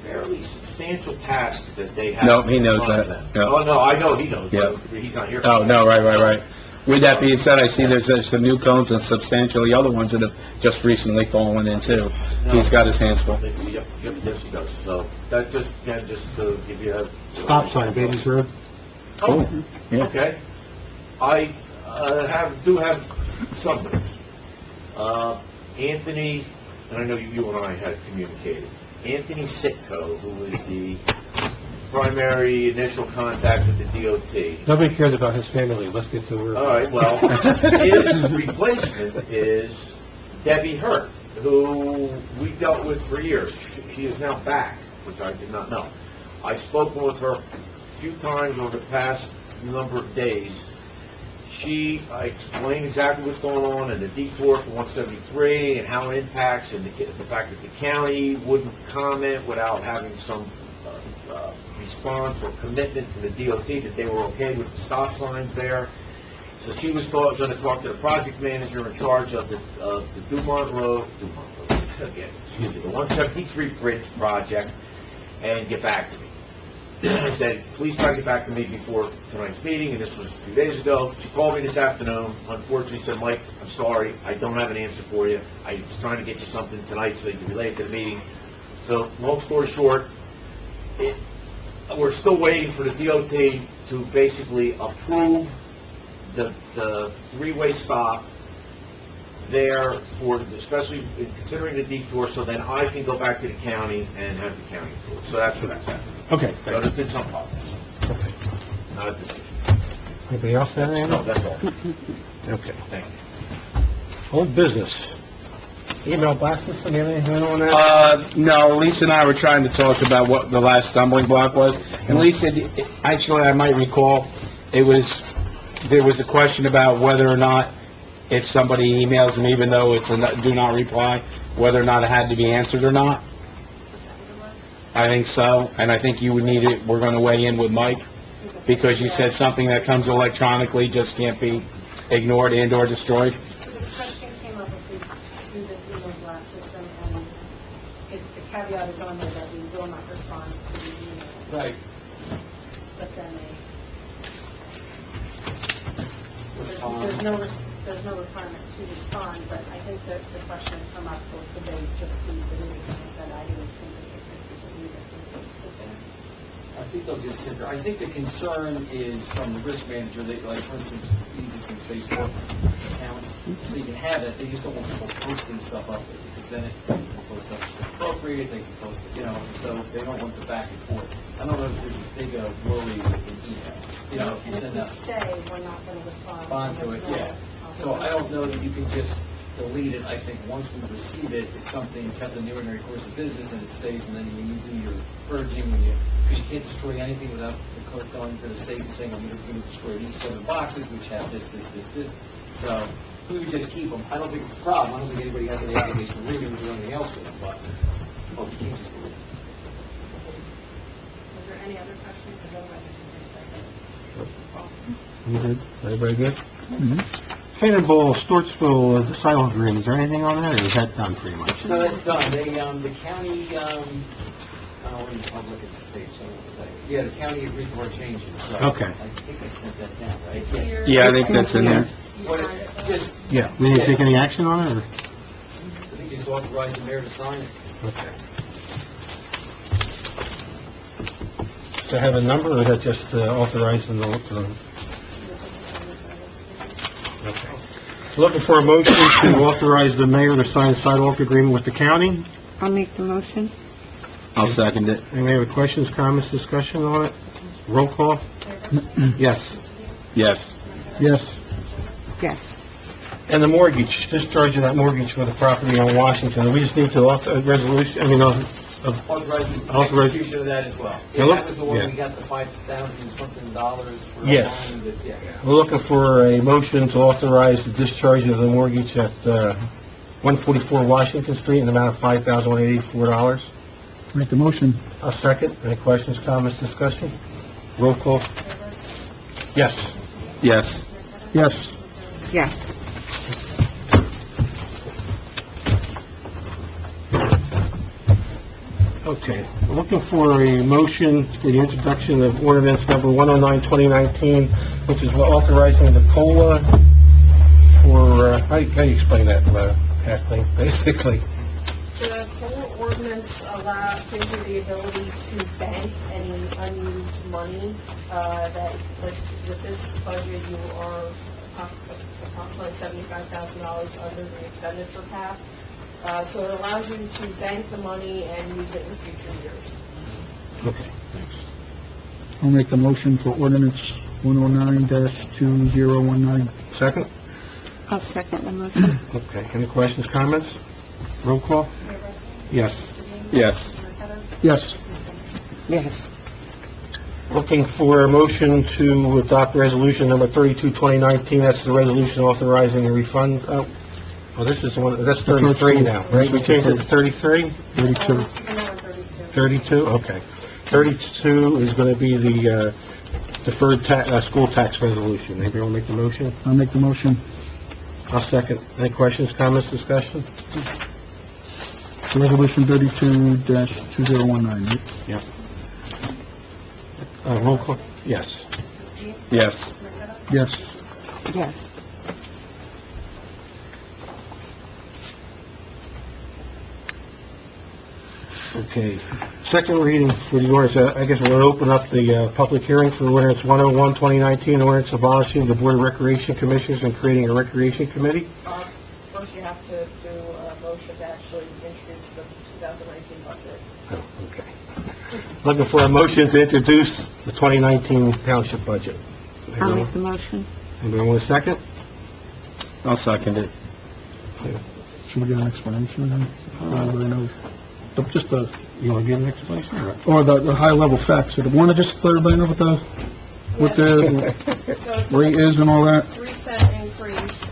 fairly substantial task that they have. No, he knows in front of that. them. Yeah. Oh, no, I know he knows, Yeah. but he's not here. Oh, no, right. With that being said, I see there's some new cones and substantially other ones that have just recently fallen in too. He's got his hands full. Yep, yes, he does. So that just to give you a... Stop sign, Bates Road. Oh, Yeah. okay. I do have some news. Anthony, and I know you and I had communicated, Anthony Sitko, who is the primary initial contact with the DOT. Nobody cares about his family, let's get to work. All right, well, his replacement is Debbie Hurt, who we dealt with for years. She is now back, which I did not know. I've spoken with her a few times over the past number of days. I explained exactly what's going on and the detour for 173 and how it impacts, and the fact that the county wouldn't comment without having some response or commitment to the DOT that they were okay with the stop signs there. So she was going to talk to the project manager in charge of the Dumont Road, again, excuse me, the 173 Bridge project, and get back to me. I said, please try to get back to me before tonight's meeting, and this was 2 days ago. She called me this afternoon, unfortunately said, Mike, I'm sorry, I don't have an answer for you. I was trying to get you something tonight so you can relay it to the meeting. So, long story short, we're still waiting for the DOT to basically approve the three-way stop there for, especially considering the detour, so then I can go back to the county and have the county approve. So that's what that's happening. Okay, So there's been some progress. okay. Not a decision. Anybody else have anything? No, that's all. Okay. Thank you. Old business. Email blast system, anything on that? No, Lisa and I were trying to talk about what the last stumbling block was, and Lisa, actually, I might recall, there was a question about whether or not, if somebody emails them, even though it's a do not reply, whether or not it had to be answered or not. I think so, and I think you would need it, we're gonna weigh in with Mike, because you said something that comes electronically just can't be ignored and or destroyed. So the question came up if we do this email blast system, and the caveat is on there that we will not respond to the email. Right. But then there's no requirement to respond, but I think that the question come up for today just the meeting, that I didn't think that it could sit there. I think they'll just sit there. I think the concern is from the risk manager, they, like, for instance, easiest thing, Facebook accounts, they can have it, they just don't want people posting stuff up there, because then if people post stuff that's appropriate, they can post it, so they don't want the back and forth. I don't know if there's a big worry with an email. If you send out... And if we say we're not going to respond to it, yeah. So I don't know that you can just delete it. I think once we receive it, it's something kept in the ordinary course of business, and it stays, and then when you do your purging, you can't destroy anything without the clerk going to the state and saying, I'm going to destroy these 7 boxes, which have this. So we would just keep them. I don't think it's a problem. I don't think anybody has any obligation to read them or do anything else with them, but we can't just delete them. Is there any other questions? Because otherwise You good? Everybody good? Cannonball, Stortsville, asylum agreement, is there anything on that, or is that done pretty much? No, that's done. They, the county, we're in public at the state, so it's like, yeah, the county agreed for our changes, so. Okay. I think I sent that down, right? it's here. Yeah, I think that's in there. What, just, Yeah, we need to take any action on it, or? I think just authorize the mayor to sign it. Okay. Does it have a number, or is that just authorizing the... Okay. Looking for a motion to authorize the mayor to sign a sidewalk agreement with the county. I'll make the motion. I'll second it. Any other questions, comments, discussion on it? Roll call? Yes. Yes. Yes. Yes. And the mortgage, discharging that mortgage for the property on Washington, we just need to resolution, Authorize the Authorize- execution of that as well. Yeah, Yeah, look- that was the one yeah. we got the $5,000-something for the Yes. loan, yeah. we're looking for a motion to authorize the discharge of the mortgage at 144 Washington Street in the amount of $5,184. Make the motion. A second. Any questions, comments, discussion? Roll call? Yes. Yes. Yes. Yes. Okay. We're looking for a motion for the introduction of ordinance number 109, 2019, which is authorizing the COLA for, how do you explain that, Kathleen, basically? The whole ordinance gives you the ability to bank any unused money, that, like, with this budget, you are approximately $75,000 under the expenditure cap. So it allows you to bank the money and use it in future years. Okay, thanks. I'll make the motion for ordinance 109-2019. Second? I'll second the motion. Okay, any questions, comments? Roll call? Yes. Yes. Yes. Yes. Looking for a motion to adopt resolution number 32, 2019, that's the resolution authorizing the refund, this is the one, that's 33 now, right? We changed it to 33? 32. 32, okay. 32 is going to be the deferred school tax resolution. Anybody want to make the motion? I'll make the motion. I'll second. Any questions, comments, discussion? It's resolution 32-2019, right? Yeah. Roll call? Yes. Yes. Yes. Yes. Okay. Second reading for the ordinance, I guess we're going to open up the public hearing for ordinance 101, 2019, ordinance abolishing the Board of Recreation Commissioners and creating a Recreation Committee. First, you have to do a motion to actually introduce the 2019 budget. Oh, okay. Looking for a motion to introduce the 2019 Township budget. I'll make the motion. Anybody want a second? I'll second it. Should we get an explanation then? Everybody knows. Just the, You want to give an explanation? or the high-level facts. So the one that just let everybody know what the So it's rate is and all that? 3-cent increase.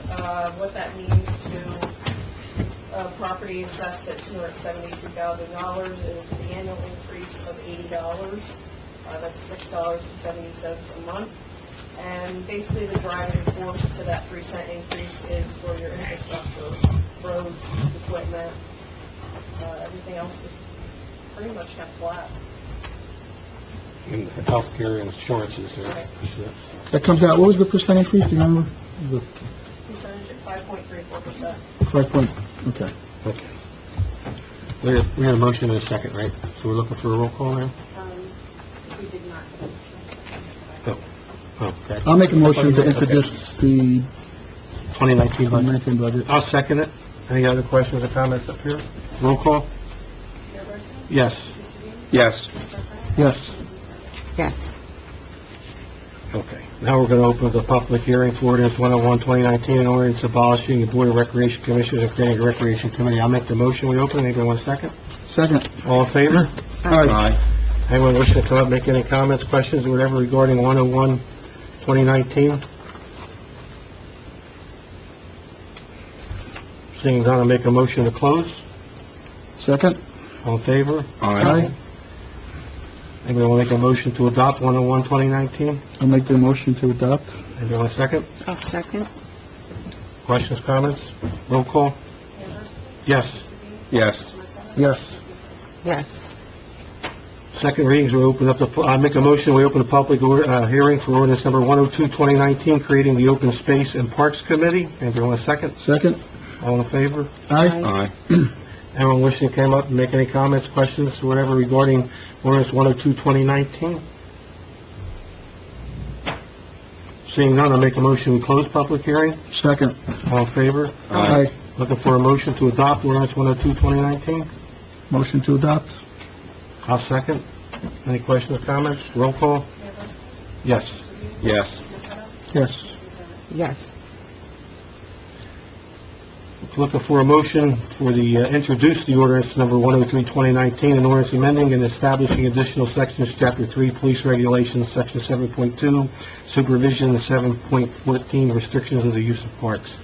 What that means to property assessed at $272,000 is the annual increase of $80. That's $6.70 a month. And basically the driving force to that 3-cent increase is for your infrastructure, roads, equipment, everything else is pretty much kept flat. And healthcare and insurances. Right. That comes out, what was the percent increase, do you remember? The Percentage at 5.34%. 5 point, okay. Okay. We had a motion and a second, right? So we're looking for a roll call now? We did not. Oh, okay. I'll make a motion to introduce the 2019 budget. 2019 budget. I'll second it. Any other questions or comments up here? Roll call? Yes. Yes. Yes. Yes. Okay. Now we're going to open the public hearing for ordinance 101, 2019, an ordinance abolishing the Board of Recreation Commissioners and creating a Recreation Committee. I'll make the motion. We open. Anybody want a second? Second. All in favor? Aye. Anyone wishing to come up, make any comments, questions, or whatever regarding 101, 2019? Seeing none, I'll make a motion to close. Second. All in favor? Aye. Anybody want to make a motion to adopt 101, 2019? I'll make the motion to adopt. Anybody want a second? I'll second. Questions, comments? Roll call? Yes. Yes. Yes. Yes. Second readings, we open up I make a motion, we open the public hearing for ordinance number 102, 2019, creating the Open Space and Parks Committee. Anybody want a second? Second. All in favor? Aye. Aye. Anyone wishing to come up and make any comments, questions, or whatever regarding ordinance 102, 2019? Seeing none, I'll make a motion to close public hearing. Second. All in favor? Aye. Looking for a motion to adopt ordinance 102, 2019. Motion to adopt? I'll second. Any questions or comments? Roll call? Yes. Yes. Yes. Yes. Looking for a motion for the, introduce the ordinance number 103, 2019, an ordinance amending and establishing additional sections, Chapter 3, Police Regulations, Section 7.2, Supervision, and 7.14, Restrictions of the Use of Parks.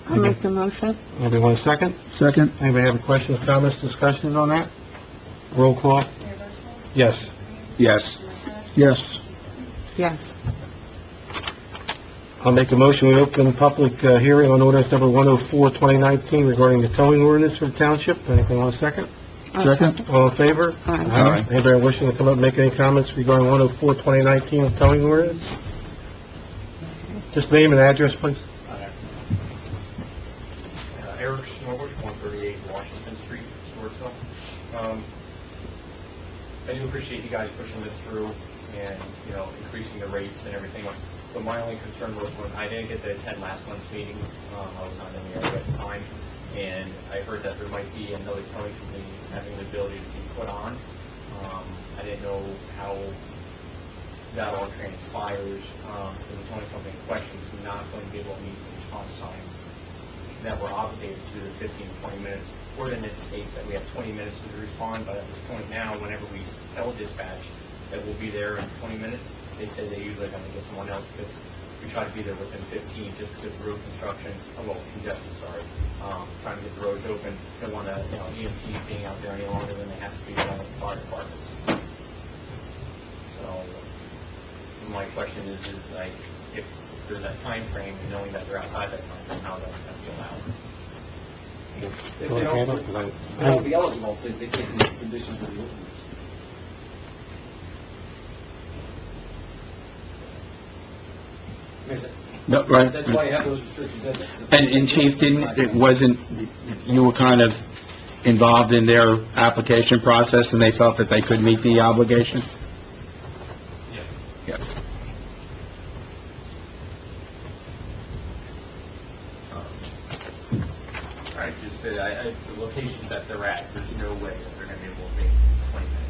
I'll make the motion. Anybody want a second? Second. Anybody have questions, comments, discussions on that? Roll call? Yes. Yes. Yes. Yes. I'll make a motion, we open public hearing on ordinance number 104, 2019 regarding the towing ordinance for the township. Anybody want a second? Second. All in favor? Aye. Anybody wishing to come up and make any comments regarding 104, 2019 towing ordinance? Just name and address, please. Eric Snorbush, 138 Washington Street, Swartsville. I do appreciate you guys pushing this through and, increasing the rates and everything. But my only concern was when I didn't get to attend last month's meeting, I was not in the area at the time, and I heard that there might be another towing company having the ability to be put on. I didn't know how that all transpires. The towing company in question is not going to be able to meet the response time that we're obligated to do the 15 to 20 minutes. Ordinance states that we have 20 minutes to respond, but at this point now, whenever we tell dispatch that we'll be there in 20 minutes, they say they usually are going to get someone else because we try to be there within 15 just because road construction, congestion, trying to get the roads open. Don't want to, EMTs being out there any longer than they have to be with the fire departments. So my question is like, if there's that time frame and knowing that they're outside that time frame, how that's going to be allowed? If they don't be eligible, they can't meet the conditions of the ordinance. No, right. That's why you have those restrictions. And Chief, you were kind of involved in their application process, and they felt that they could meet the obligations? Yes. Yes. All right, just say, the locations that they're at, there's no way that they're going to be able to make 20 minutes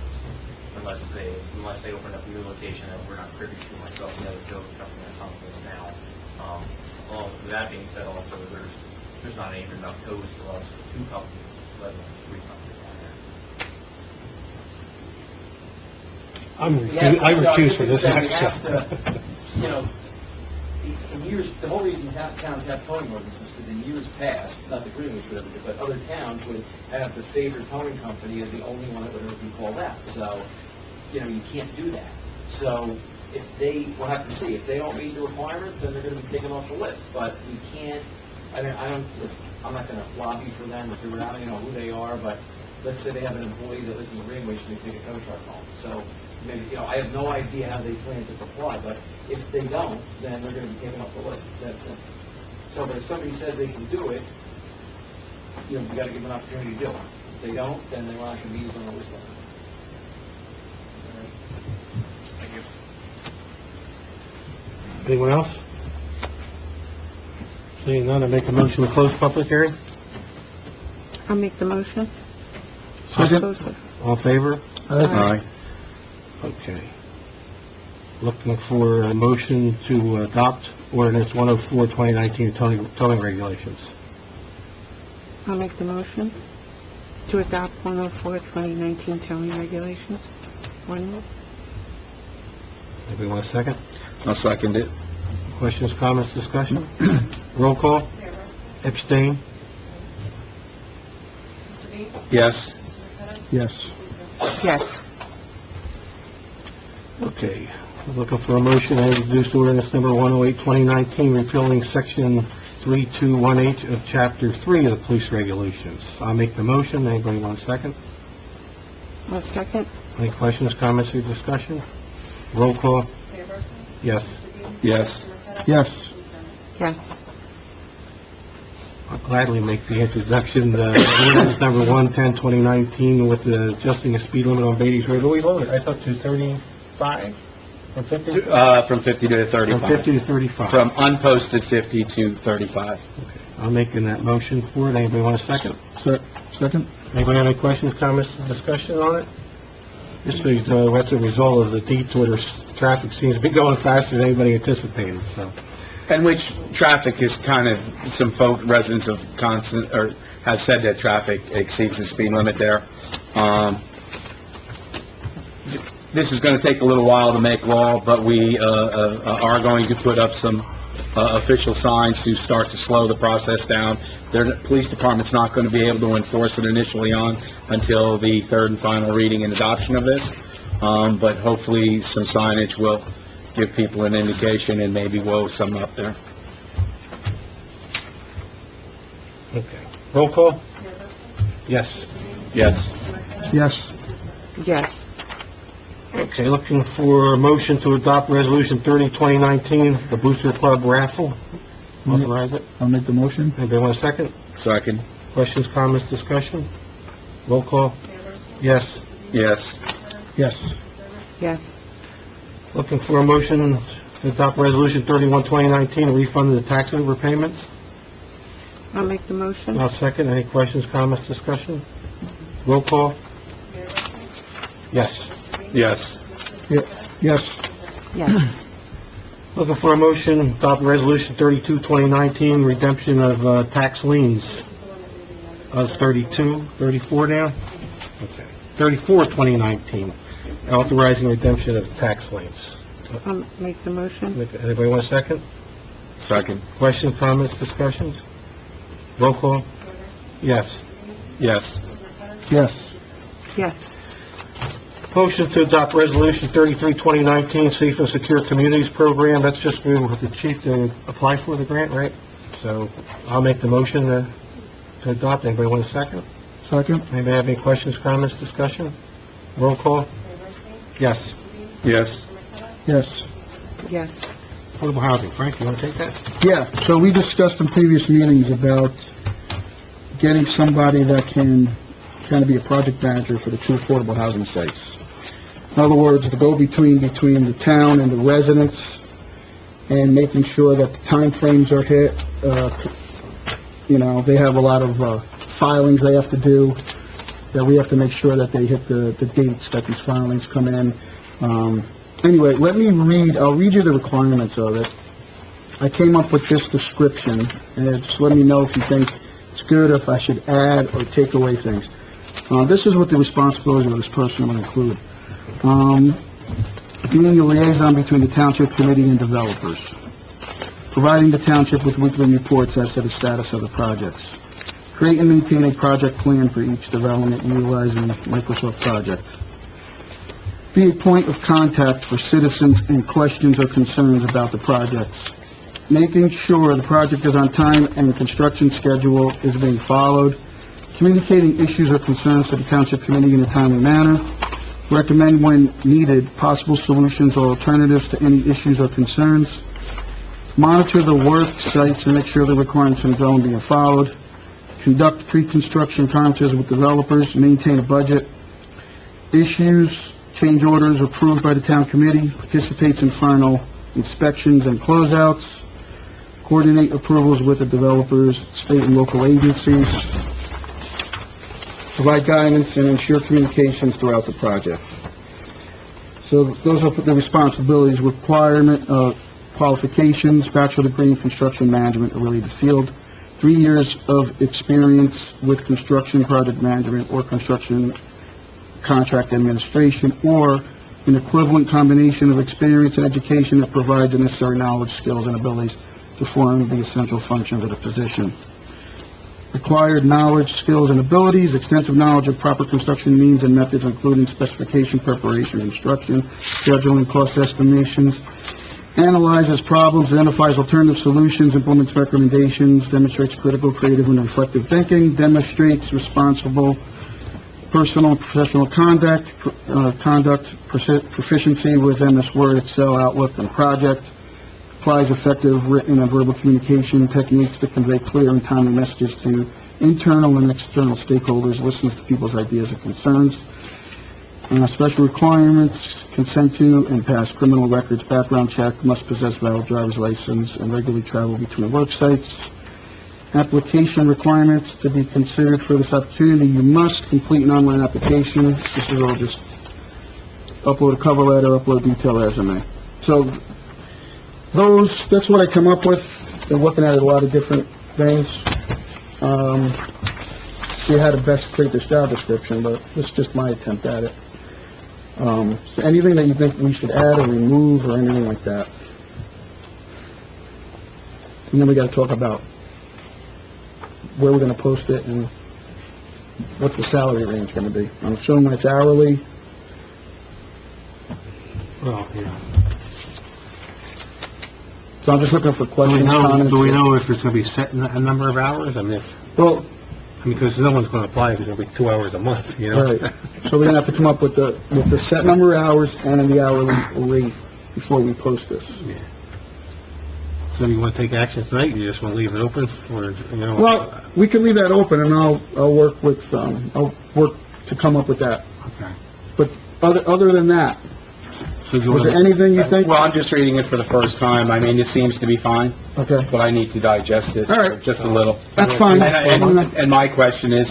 unless they open up a new location that we're not privy to, myself and the other building company that's on this now. Along with that being said, also, there's not even enough tows for us for 2 companies, let alone 3 companies on there. I recuse for this We next have step. to, in years, the whole reason towns have towing ordinances is because in years past, not the Greenwich would ever do, but other towns would have the favored towing company as the only one that would ever be called out. So, you can't do that. So, we'll have to see. If they don't meet the requirements, then they're going to be taken off the list. But we can't, I'm not going to lobby for them or figure out, who they are, but let's say they have an employee that lives in Greenwich and they take a tow truck home. So, maybe, I have no idea how they plan to comply, but if they don't, then they're going to be taken off the list. It's that simple. So, but if somebody says they can do it, we got to give them an opportunity to do it. If they don't, then they're not going to be used on the list. Thank you. Anyone else? Seeing none, I make a motion to close public hearing. I'll make the motion. Second. All in favor? Aye. Okay. Looking for a motion to adopt ordinance 104, 2019 towing regulations. I'll make the motion to adopt 104, 2019 towing regulations. One more. Anybody want a second? I'll second it. Questions, comments, discussion? Roll call? Abstain? Yes. Yes. Yes. Okay. Looking for a motion to introduce ordinance number 108, 2019, repealing section 3218 of chapter 3 of the police regulations. I'll make the motion. Anybody want a second? I'll second. Any questions, comments, or discussion? Roll call? Yes. Yes. Yes. Yes. I'll gladly make the introduction, ordinance number 110, 2019, with adjusting the speed limit on Beatty's Road. What we lowered? I thought to 35? From 50? From 50 to From 35. 50 to 35. From unposted 50 to 35. I'm making that motion for it. Anybody want a second? Second? Anybody have any questions, comments, discussion on it? This is, that's a result of the detour. Traffic seems to be going faster than anybody anticipated, so. And which traffic is kind of, some residents of constant, or have said that traffic exceeds the speed limit there. This is going to take a little while to make law, but we are going to put up some official signs to start to slow the process down. The police department's not going to be able to enforce it initially until the third and final reading and adoption of this, but hopefully some signage will give people an indication and maybe whoa some up there. Okay. Roll call? Yes. Yes. Yes. Yes. Okay, looking for a motion to adopt Resolution 30, 2019, the Booster Club raffle. Authorize it. I'll make the motion. Anybody want a second? Second. Questions, comments, discussion? Roll call? Yes. Yes. Yes. Yes. Looking for a motion to adopt Resolution 31, 2019, refund of the tax overpayments. I'll make the motion. I'll second. Any questions, comments, discussion? Roll call? Yes. Yes. Yes. Yes. Looking for a motion to adopt Resolution 32, 2019, redemption of tax liens. It's 32, 34 now? Okay. 34, 2019, authorizing redemption of tax liens. I'll make the motion. Anybody want a second? Second. Questions, comments, discussions? Roll call? Yes. Yes. Yes. Yes. Motion to adopt Resolution 33, 2019, Safe and Secure Communities Program. That's just for the chief to apply for the grant, right? So I'll make the motion to adopt. Anybody want a second? Second? Anybody have any questions, comments, discussion? Roll call? Yes. Yes. Yes. Yes. Affordable housing. Frank, you want to take that? Yeah, so we discussed in previous meetings about getting somebody that can kind of be a project manager for the two affordable housing sites. In other words, the go-between between the town and the residents, and making sure that the timeframes are hit. They have a lot of filings they have to do, that we have to make sure that they hit the dates that these filings come in. Anyway, I'll read you the requirements of it. I came up with this description, and just let me know if you think it's good, or if I should add or take away things. This is what the responsibilities of this person will include. Being the liaison between the Township Committee and developers. Providing the Township with weekly reports as to the status of the projects. Create and maintain a project plan for each development utilizing Microsoft Project. Be a point of contact for citizens and questions or concerns about the projects. Making sure the project is on time and construction schedule is being followed. Communicating issues or concerns to the Township Committee in a timely manner. Recommend, when needed, possible solutions or alternatives to any issues or concerns. Monitor the work sites and make sure the requirements and zone being followed. Conduct pre-construction conferences with developers. Maintain a budget. Issues change orders approved by the Town Committee. Participates in final inspections and closeouts. Coordinate approvals with the developers, state and local agencies. Provide guidance and ensure communications throughout the project. So those are the responsibilities. Requirement of qualifications, bachelor degree in construction management or related field, 3 years of experience with construction project management or construction contract administration, or an equivalent combination of experience and education that provides the necessary knowledge, skills, and abilities to perform the essential functions of the position. Required knowledge, skills, and abilities, extensive knowledge of proper construction means and methods, including specification preparation, instruction, scheduling, cost estimations, analyzes problems, identifies alternative solutions, implements recommendations, demonstrates critical, creative, and reflective thinking, demonstrates responsible personal and professional conduct, proficiency with MS Word, Excel, Outlook, and Project, applies effective written and verbal communication techniques to convey clear and timely messages to internal and external stakeholders, listens to people's ideas and concerns, Special requirements, consent to and pass criminal records background check, must possess valid driver's license, and regularly travel between work sites. Application requirements to be considered for this opportunity, you must complete an online application. This is all just upload a cover letter, upload detailed resume. So that's what I come up with. Been looking at a lot of different things. See how to best create this job description, but this is just my attempt at it. So anything that you think we should add or remove or anything like that? And then we got to talk about where we're going to post it and what's the salary range going to be. I'm assuming it's hourly. Well, yeah. So I'm just looking for questions, comments. Do we know if it's going to be set in a number of hours? I mean, because no one's going to apply if it's going to be 2 hours a month, you know? Right. So we're going to have to come up with the set number of hours and the hourly rate before we post this. Yeah. So you want to take action tonight? You just want to leave it open for, you know? Well, we can leave that open, and I'll work with, I'll work to come up with that. Okay. But other than that, So you was want there anything you think? Well, I'm just reading it for the first time. I mean, it seems to be fine, Okay, but I need to digest it All right. just a little. that's fine. And my question is,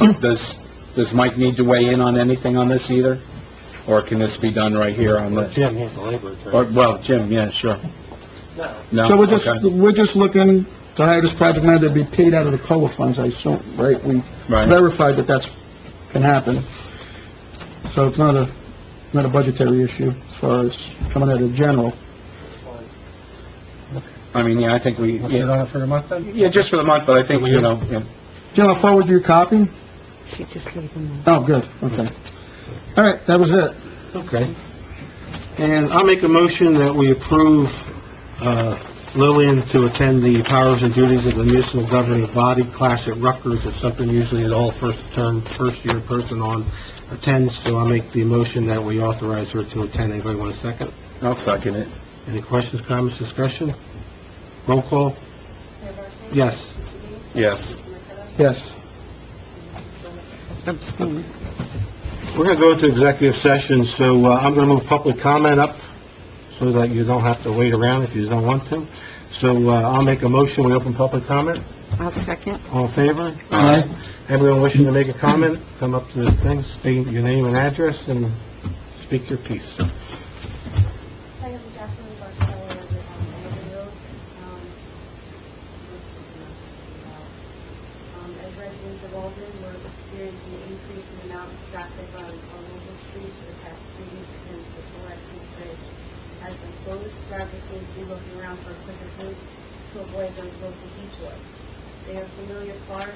does Mike need to weigh in on anything on this either? Or can this be done right here on the, Jim, he's the labor attorney. or, well, Jim, yeah, sure. No. So Okay. we're just looking to hire this project manager to be paid out of the COLA funds, I assume, right? We Right. verified that can happen. So it's not a budgetary issue as far as coming out of general. I mean, yeah, I think we, Put it yeah, on for a month then? yeah, just for the month, but I think, you know, yeah. Jim, I'll forward you a copy. She just leave them Oh, good, okay. All right, that was it. Okay. And I'll make a motion that we approve Lillian to attend the powers and duties of the municipal governing body class at Rutgers. It's something usually that all first-year person on attends, so I'll make the motion that we authorize her to attend. Anybody want a second? I'll second it. Any questions, comments, discussion? Roll call? Yes. Yes. Yes. Abstain. We're going to go into executive session, so I'm going to move public comment up so that you don't have to wait around if you don't want to. So I'll make a motion, we open public comment. I'll second. All in favor? Aye. Everyone wishing to make a comment, come up to the thing, state your name and address, and speak your piece. I am Jacqueline Barcelona on Overview. As residents of Alden, we're experiencing an increase in the amount of traffic on local streets for the past 3 weeks since the Collective Bridge has been closed. Drivers seem to be looking around for a quicker route to avoid those local detours. They are unfamiliar cars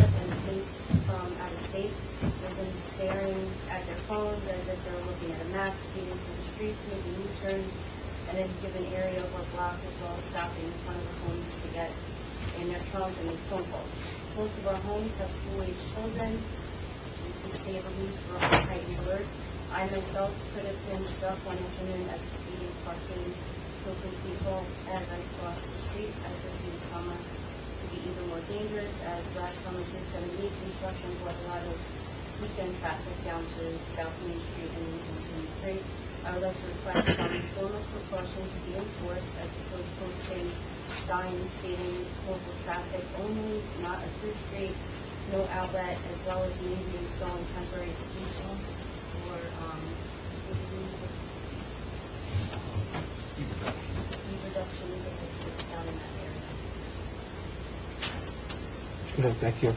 and plates from out of state. They've been staring at their phones as if they're looking at a map, speeding through the streets, making U-turns, and then given area or block as well as stopping in front of the homes to get in their trunks and make phone calls. Most of our homes have school-age children, which is stay of use for a tight neighborhood. I myself could have been struck one afternoon at the speeding parking quickly people as I crossed the street. I foresee the summer to be even more dangerous, as last summer 278 construction brought a lot of weekend traffic down to South Main Street and Lincoln Street. I would like to request some formal precautions to be enforced. I propose posting signs stating local traffic only, not a through street, no outlet, as well as maybe installing temporary speed bumps or speed reduction if it's down in that area. Good, thank you.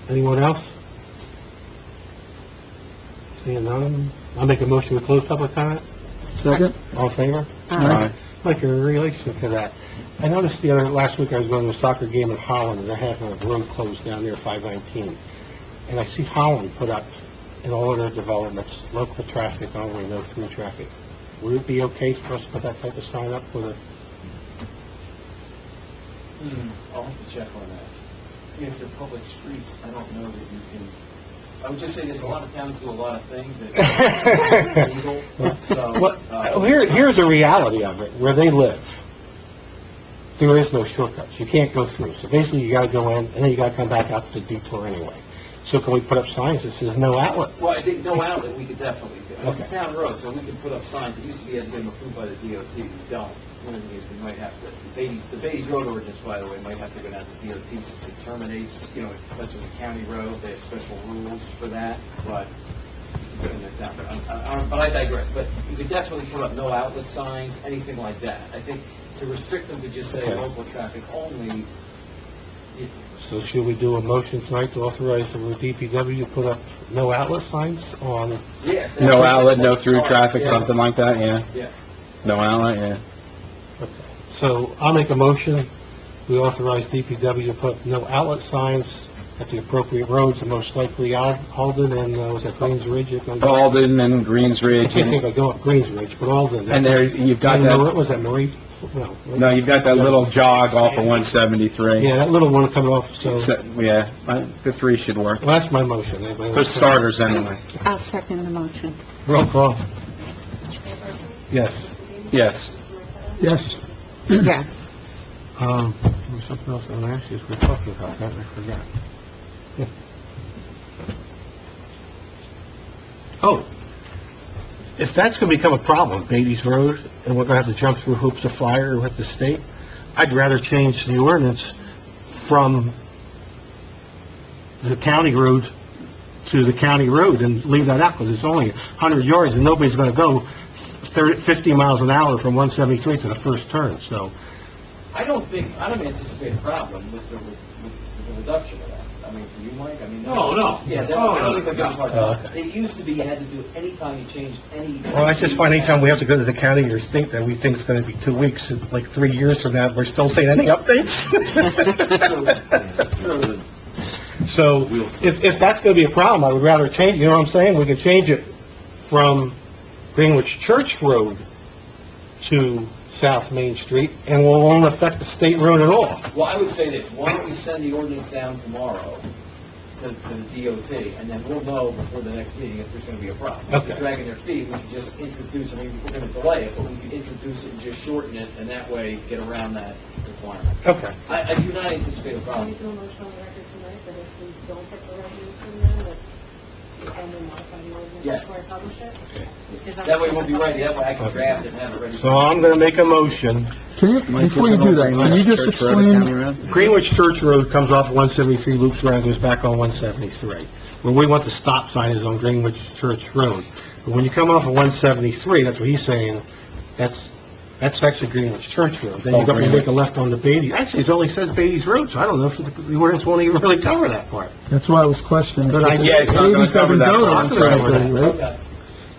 Anyone else? Seeing none, I'll make a motion to close public comment. Second? All in favor? Aye. Mike, in relation to that, I noticed last week I was going to a soccer game in Holland, and they're having a road closed down near 519. And I see Holland put up in all of their developments, local traffic only, no through traffic. Would it be okay for us to put that type of sign up for the... I'll have to check on that. If they're public streets, I don't know that you can, I would just say there's a lot of towns do a lot of things that are illegal, so... Well, here's the reality of it, where they live. There is no shortcuts. You can't go through. So basically, you got to go in, and then you got to come back out to the detour anyway. So can we put up signs that says no outlet? Well, I think no outlet, we could definitely do. It's a Okay. town road, so we can put up signs. It used to be had to get them approved by the DOT. We don't. One of the things we might have to, the Beatty's Road ordinance, by the way, might have to go down to DOT since it terminates, you know, it touches a county road. They have special rules for that, but you can send that down. But I digress. But you could definitely put up no outlet signs, anything like that. I think to restrict them to just say Okay. local traffic only, So should we do a motion tonight to authorize the DPW to put up no outlet signs on, yeah. No outlet, no through Yeah. traffic, something like that, yeah. Yeah. No outlet, yeah. so I'll make a motion, we authorize DPW to put no outlet signs at the appropriate roads, and most likely Alden and, was that Greens Ridge? It goes- Alden and Greens I Ridge, can't think and I go up Greens Ridge, but Alden. and there, you've got And that, was that Marie? No. no, you've got that little jog off of 173. Yeah, that little one coming off, so, So, yeah, the 3 should work. well, that's my motion. Anybody For want to- starters, anyway. I'll second the motion. Roll call. Yes. Yes. Yes. Yes. There was something else I want to ask you, if we're talking about that, and I forgot. Yeah. Oh, if that's going to become a problem, Beatty's Road, and we're going to have to jump through hoops of fire with the state, I'd rather change the ordinance from the county road to the county road and leave that out, because it's only 100 yards, and nobody's going to go 50 miles an hour from 173 to the first turn, so... I don't anticipate a problem with the reduction of that. I mean, do you, Mike? I mean, No. Yeah, I don't think they're giving us a hard time. It used to be you had to do anytime you changed any... Well, I just find anytime we have to go to the county or state that we think it's going to be 2 weeks, and like 3 years from now, we're still saying any updates? So, if that's going to be a problem, I would rather change, you know what I'm saying? We could change it from Greenwich Church Road to South Main Street, and it won't affect the state road at all. Well, I would say this, why don't we send the ordinance down tomorrow to the DOT, and then we'll know before the next meeting if there's going to be a problem. If Okay. they're dragging their feet, we can just introduce, I mean, we're going to delay it, but we can introduce it and just shorten it, and that way get around that requirement. Okay. I do not anticipate a Can problem. we do a motion on the record tonight that if we don't get the resolution then, that and then modify the ordinance Yes. before I publish it? Because I'm- That way we'll be ready, that way I can draft it and have it ready. So I'm going to make a motion. Can you, before you do that, can you just explain, Greenwich Church Road comes off 173, loops around, goes back on 173. Where we want the stop sign is on Greenwich Church Road. But when you come off of 173, that's what he's saying, that's actually Greenwich Church Road. Then you go and make a left on the Beatty. Actually, it only says Beatty's Road, so I don't know if the ordinance won't even really cover that part. that's why I was questioning. But I- Yeah, it's not gonna Beatty's cover doesn't that go to part. 173, right? Okay.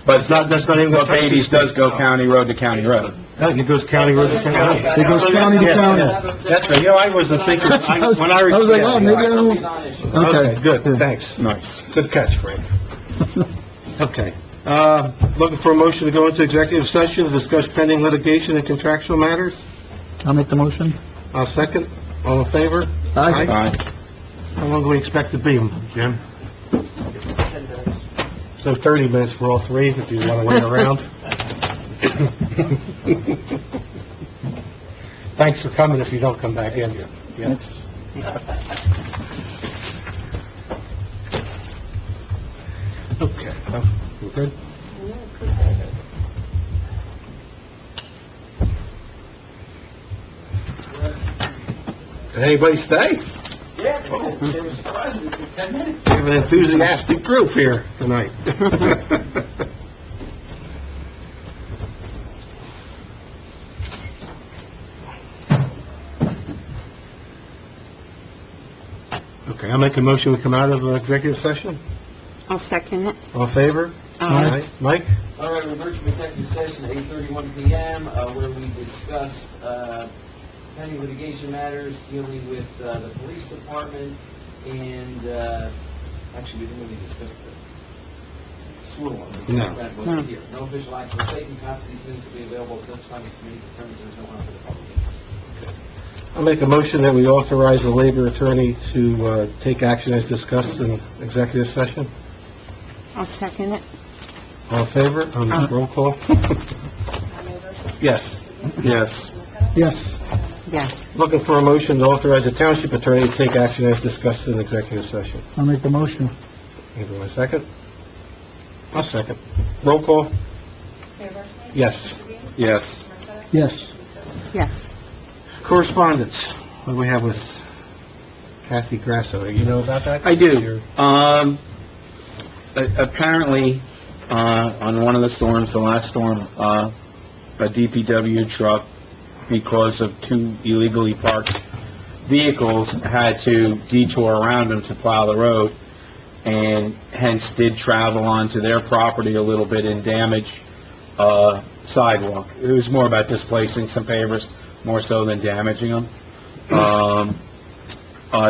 But That's not even but going to Beatty's does go county road to county road. It goes county road to county. It goes county to Yeah, county. yeah. That's right. You know, I wasn't thinking, I was when I... I was like, oh, maybe I That'll be don't... non-issue. Okay, good, thanks. Nice. Good catch, Frank. Okay. Looking for a motion to go into executive session to discuss pending litigation and contractual matters. I'll make the motion. I'll second. All in favor? Aye. Aye. How long do we expect to be, Jim? So 30 minutes for all three, if you want to wait around. Thanks for coming if you don't come back in. Yeah. Okay, you good? Did anybody stay? Yeah, they were surprised, it took 10 minutes. We have an enthusiastic group here tonight. Okay, I'll make a motion, we come out of executive session. I'll second it. All in favor? Aye. Mike? All right, we're emerging from executive session at 8:31 PM, where we discussed pending litigation matters dealing with the police department, and actually, we didn't really discuss the sewer ones. No. That wasn't here. No official action was taken, copies of these minutes will be available at such time as the committee determines there's no harm to the public interest. I'll make a motion that we authorize the labor attorney to take action as discussed in executive session. I'll second it. All in favor? Roll call? Yes. Yes. Yes. Yes. Looking for a motion to authorize the township attorney to take action as discussed in executive session. I'll make the motion. Anyone a second? I'll second. Roll call? Mayor Barsney? Yes. Mr. Bean? Yes. Marcelo? Yes. Yes. Correspondence. What do we have with Kathy Grasso? You know about that? I do. Apparently, on one of the storms, the last storm, a DPW truck, because of two illegally parked vehicles, had to detour around them to plow the road, and hence did travel onto their property a little bit and damage sidewalk. It was more about displacing some pavers, more so than damaging them.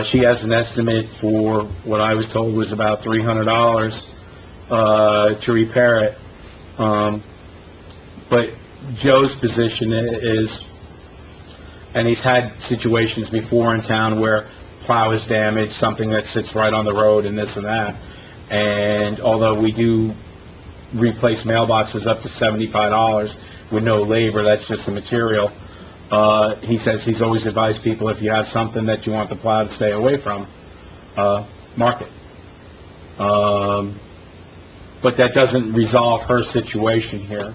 She has an estimate for what I was told was about $300 to repair it. But Joe's position is, and he's had situations before in town where plow is damaged, something that sits right on the road and this and that. And although we do replace mailboxes up to $75 with no labor, that's just the material. He says he's always advised people, if you have something that you want the plow to stay away from, mark it. But that doesn't resolve her situation here.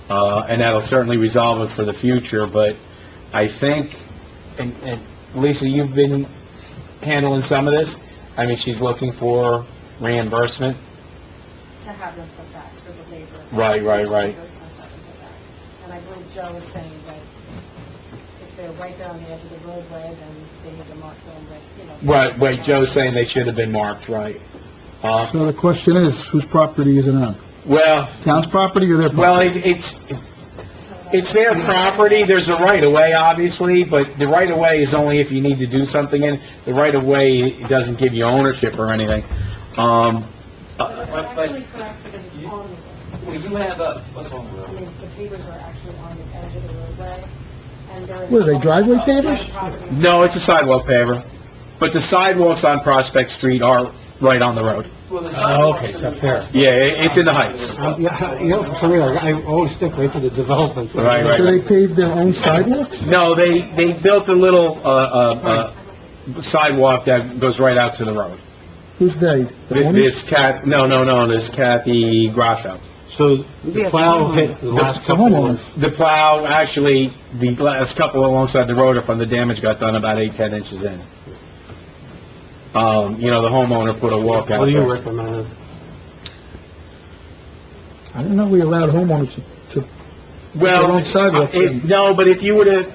And that'll certainly resolve it for the future, but I think, and Lisa, you've been handling some of this. I mean, she's looking for reimbursement. To have them put back for the labor. Right. And I believe Joe was saying that if they're right there on the edge of the roadway, then they need to mark them with, Right, Joe's saying they should have been marked, right. So the question is, whose property is it on? Well, Town's property or their property? it's their property. There's a right-of-way, obviously, but the right-of-way is only if you need to do something in. The right-of-way doesn't give you ownership or anything. But it's actually correct because it's on the, Well, you have what's on the I road? mean, the pavers are actually on the edge of the roadway, and there is... What are they, driveway pavers? No, it's a sidewalk paver. But the sidewalks on Prospect Street are right on the road. Well, the Oh, sidewalks okay, are- up there. Yeah, it's in the heights. Yeah, for real, I always think right to the developments. Right. So they paved their own sidewalks? No, they built a little sidewalk that goes right out to the road. Who's they? The owners? This Kathy Grasso. So the plow hit the last The couple homeowners. of... The plow, actually, the last couple alongside the road from the damage got done about 8-10 inches in. The homeowner put a walk out What do you there. recommend? I didn't know we allowed homeowners to Well, their own sidewalks in. no, but if you were to,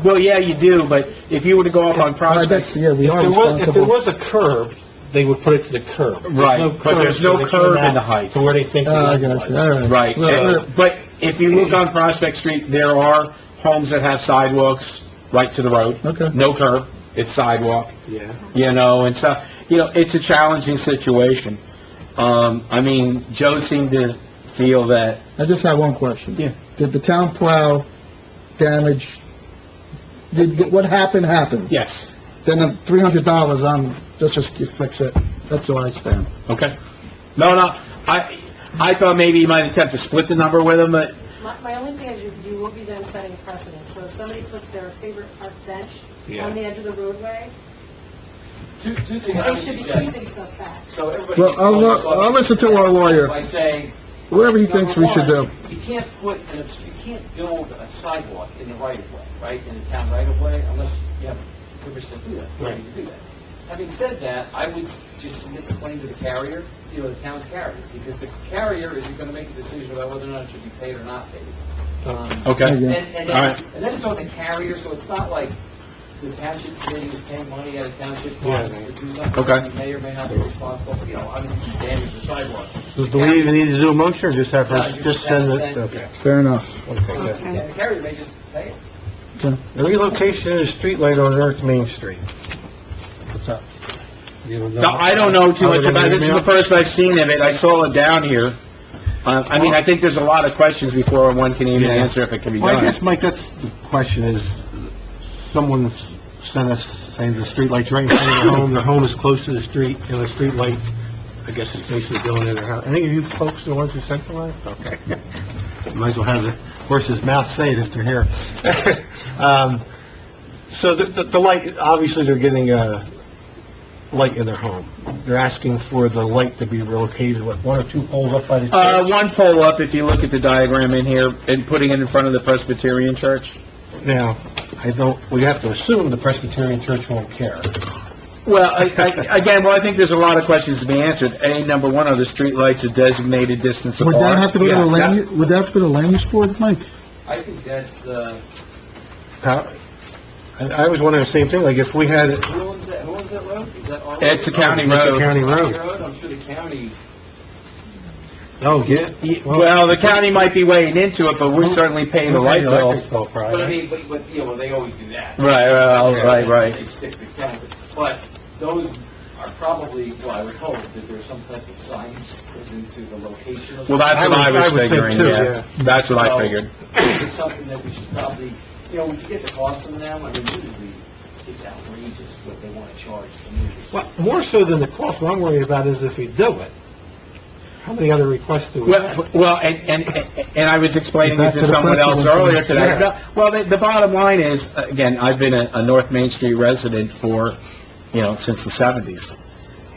well, yeah, you do, but if you were to go up on I Prospect, guess, yeah, we are If there responsible. was a curb, they would put it to the curb. Right, but there's no so they curb came in the out heights. To where they think the I line got was. you, all right. right, Well, but if you look on Prospect Street, there are homes that have sidewalks right to the road. Okay. No curb, it's sidewalk, Yeah. and stuff. It's a challenging situation. Joe seemed to feel that, I just have one question. Yeah. Did the town plow damage, what happened? yes, Then the $300 on, just fix it. That's all I stand. okay. No, I thought maybe you might attempt to split the number with him, but, My only thing is you will be then setting a precedent. So if somebody puts their favorite park bench Yeah. on the edge of the roadway, Two things I they would should be suggest. keeping stuff back. So everybody... Well, I'll listen to our lawyer. By saying... Whatever he thinks we should do. You can't build a sidewalk in the right-of-way, right, in the town right-of-way, unless you have permission to do that, right, to do that. Having said that, I would just submit the claim to the carrier, the town's carrier, because the carrier is going to make a decision about whether or not it should be paid or not paid. okay. Yeah. All right. And then it's on the carrier, so it's not like the township committee is paying money out of township funds to do something. Okay. You may or may not be responsible, obviously you damage the sidewalk. So do we even need to do a motion, or just have No, her, you just have send to it? send- Okay. Fair enough. Okay, good. Okay. And the carrier may just pay it. The relocation of the streetlight on North Main Street. What's up? You don't know? No, I don't know too much Other than about it. This is email? the first I've seen of it. I saw it down here. I think there's a lot of questions before one can even Yeah. answer if it can be Well, I done. guess, Mike, that's the question is, someone sent us saying the streetlight's right in front of their home is close to the street, and the streetlight, I guess, is basically going in their house. Any of you folks the ones who sent the letter? Okay. Might as well have the horse's mouth say it if they're here. So the light, obviously they're getting a light in their home. They're asking for the light to be relocated, what, 1 or 2 poles up by the church? One pole up, if you look at the diagram in here, and putting it in front of the Presbyterian church. Now, we have to assume the Presbyterian church won't care. Well, again, I think there's a lot of questions to be answered. Number one, are the streetlights a designated distance apart? Would that have to go to the Yeah, land, would that have to go to the land use board, Mike? I think that's, I was wondering the same thing, like if we had, who owns that road? Is that our road? It's a county It's a road. county road. I'm sure the county, Oh, yeah? Well, the county might be weighing into it, but we're certainly paying the light bill. Electric bill, but I probably. mean, but, yeah, well, they always do that. Right. They stick to county, but those are probably, well, I would hope that there's some type of science goes into the location of. Well, that's what I was would think figuring, too, yeah. That's what I figured. It's something that we should probably, we can get the cost from them, I mean, usually it's outrageous what they want to charge the meters. Well, more so than the cost, what I'm worried about is if we do it. How many other requests do we have? Well, and I was explaining it Is that to the someone else precedent? earlier today. Yeah. No, well, the bottom line is, again, I've been a North Main Street resident for, since the 70s.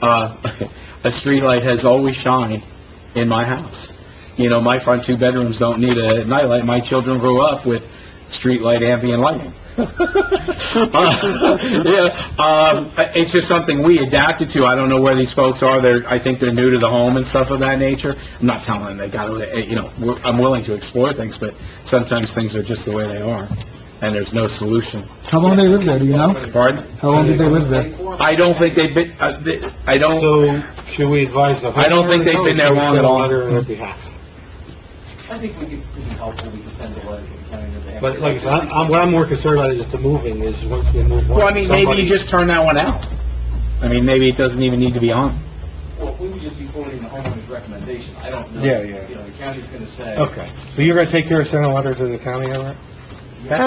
A streetlight has always shined in my house. My front 2 bedrooms don't need a nightlight. My children grew up with streetlight ambient lighting. It's just something we adapted to. I don't know where these folks are. I think they're new to the home and stuff of that nature. I'm not telling them they got to, I'm willing to explore things, but sometimes things are just the way they are, and there's no solution. How long they lived there, do you know? Pardon? How long did they live there? I don't think they've been, I don't, So, should we advise the homeowner? I don't think they've been there long at all. Or should we send a letter on their behalf? I think we could be helpful, we can send a letter to the county. that they have But to- like I said, what I'm more concerned about is the moving, is once we move one. well, I mean, maybe somebody- you just turn that one out. I mean, maybe it doesn't even need to be on. Well, we would just be forwarding the homeowner's recommendation, I don't know. Yeah. The county's gonna say. Okay, so you're gonna take care of sending a letter to the county on that? Well,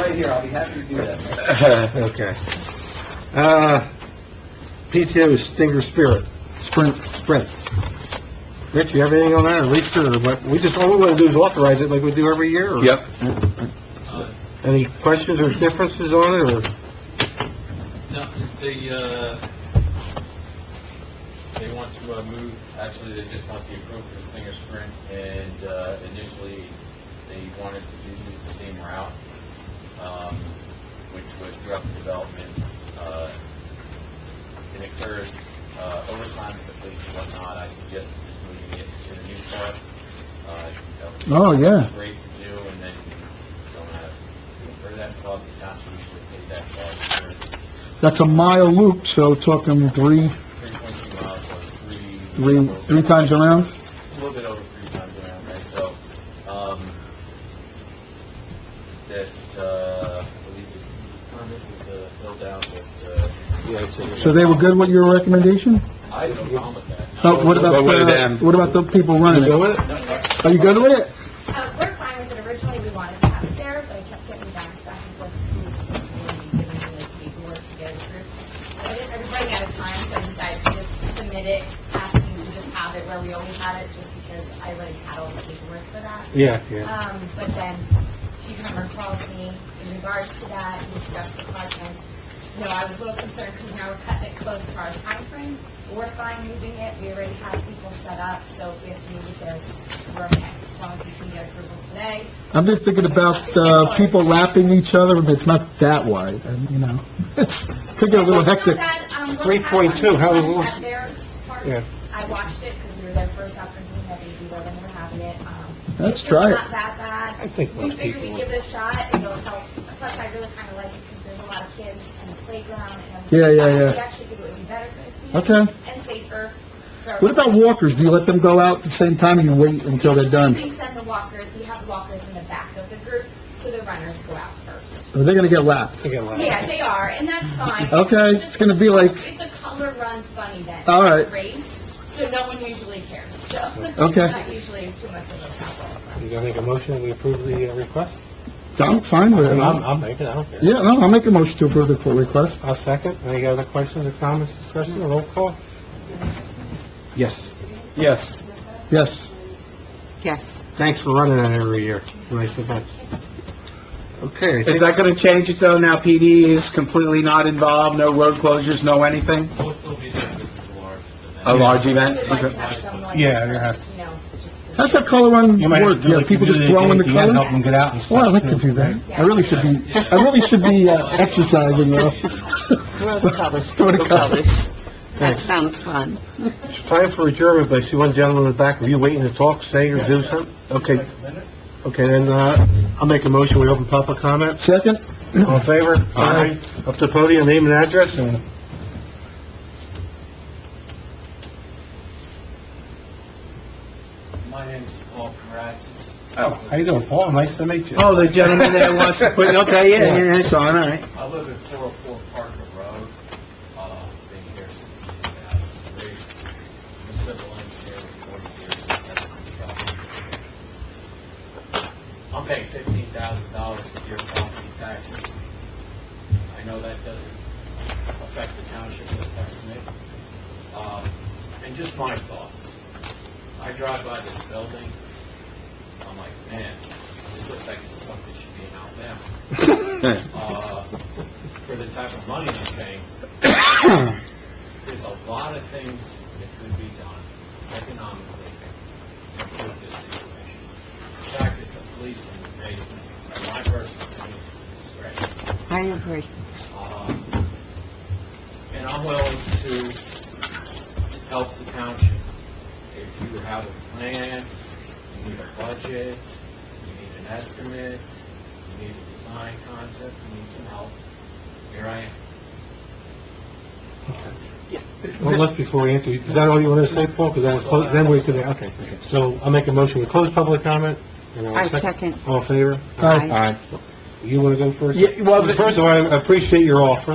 right here, I'll be happy to do that. Okay. PTO Stinger Spirit, Sprint. Rich, you have anything on that, or Lisa, or what? All we want to do is authorize it like we do every year, or? Yep. Any questions or differences on it, or? No, they want to move, actually, they just want the approval for the Stinger Sprint, and initially, they wanted to use the same route, which was throughout the development. It occurred over time at the place and whatnot. I suggested just moving it to the new part. That Oh, was yeah. great to do, and then you don't have to incur that cost. The township usually pays that cost for That's a mile loop, so talking 3.2 miles, so three times around? a little bit over 3 times around, right? So, I believe the permit was filled out, but, So they were good with your recommendation? I have no problem with that. What Go with them. about, what about the people running Go it? with it? Are you good with it? We're fine with it. Originally, we wanted to have it there, but I kept getting bounced back and forth to who's supposed to be giving me the paperwork to get it approved. I was running out of time, so I decided to just submit it, asking to just have it where we always had it, just because I already had all the paperwork for that. Yeah. But then Chief Member called me in regards to that, and discussed the project. I was a little concerned because now we're cutting it close to our timeframe. We're fine moving it. We already have people set up, so if we have to move it there, we're okay. As long as we can get approval today. I'm just thinking about people lapping each other, but it's not that wide, and, it's, could get a little hectic. 3.2, how was- Yeah. I watched it because we were there first afternoon, that they do when we were having it. Let's It's try it. not that bad. I think We most figured people we'd give it a shot, and it'll help. Plus, I really kind of like it because there's a lot of kids and the playground and Yeah. we actually think it would be better for the kids. Okay. And safer. for What about walkers? Do you let them go out at the same time, or you wait until they're done? We send the walkers, we have walkers in the back of the group, so the runners go out first. Or they're gonna get lapped? Yeah, they are, and that's fine. Okay, it's gonna be like, It's a color run fun event. All right. It's a race, so no one usually cares, so. Okay. It's not usually too much of a problem. You gonna make a motion and we approve the request? I'm fine with it. I'll make it, I don't care. Yeah, no, I'll make a motion to approve the full request. I'll second. Any other questions or comments, discussion, roll call? Yes. Yes. Yes. Yes. Thanks for running that every year. Nice event. Okay. I Is think- that gonna change it though? Now PD is completely not involved, no road closures, no anything? Will still be there, this is a large event. A large event? We'd like to Okay. have someone, Yeah, you have- you know, just... How's that color on You might have wood? to do Yeah, like people you just do throw in the at end, color? help them get out and stuff. Well, I'd like to do that. I really should be exercising, though. Throw the colors, Throw the colors. That sounds fun. It's time for adjournment, but I see one gentleman in the back. Are you waiting to talk, say, or do something? Okay. Okay, then, I'll make a motion. We open public comment. Second? All in favor? Aye. Up to the podium, name and address, and... My name's Paul Karatzis. Oh, how you doing, Paul? Nice to meet you. Oh, the gentleman there wants to put, okay, yeah, that's on, all right. I live at 404 Parker Road. Been here since 2003. I'm a civil engineer with 40 years of construction. I'm paying $15,000 a year property taxes. I know that doesn't affect the township, it affects me. And just my thoughts. I drive by this building, I'm like, man, this looks like it's something that should be in Alabama. For the type of money I'm paying, there's a lot of things that could be done economically to improve this situation. The fact that the police in the basement, in my personal opinion, is disgrace. I agree. And I'm willing to help the township. If you have a plan, you need a budget, you need an estimate, you need a design concept, you need some help, here I am. Well, look, before we answer, is that all you want to say, Paul? Because then we could, okay. So I'll make a motion. We close public comment. And I'll I second. All in favor? Aye. You want to go first? Yeah, well, First of all, I appreciate your offer.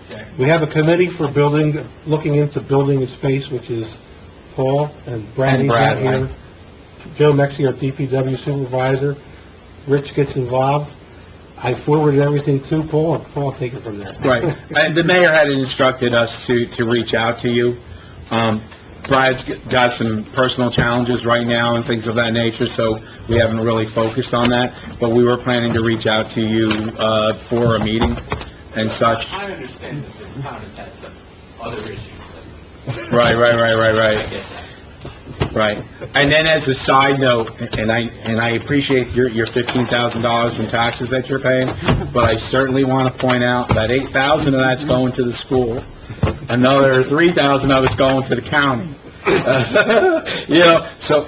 Okay. We have a committee for looking into building a space, which is Paul and Brad. And Brad, He's not here. Joe Mexi, our DPW supervisor. Rich gets involved. I forwarded everything to Paul, and Paul will take it from there. Right. And the mayor had instructed us to reach out to you. Brad's got some personal challenges right now and things of that nature, so we haven't really focused on that. But we were planning to reach out to you for a meeting and such. I understand that the town has had some other issues. Right. I get that. Right. And then as a side note, and I appreciate your $15,000 in taxes that you're paying, but I certainly want to point out that $8,000 of that's going to the school. Another $3,000 of it's going to the county. You know, so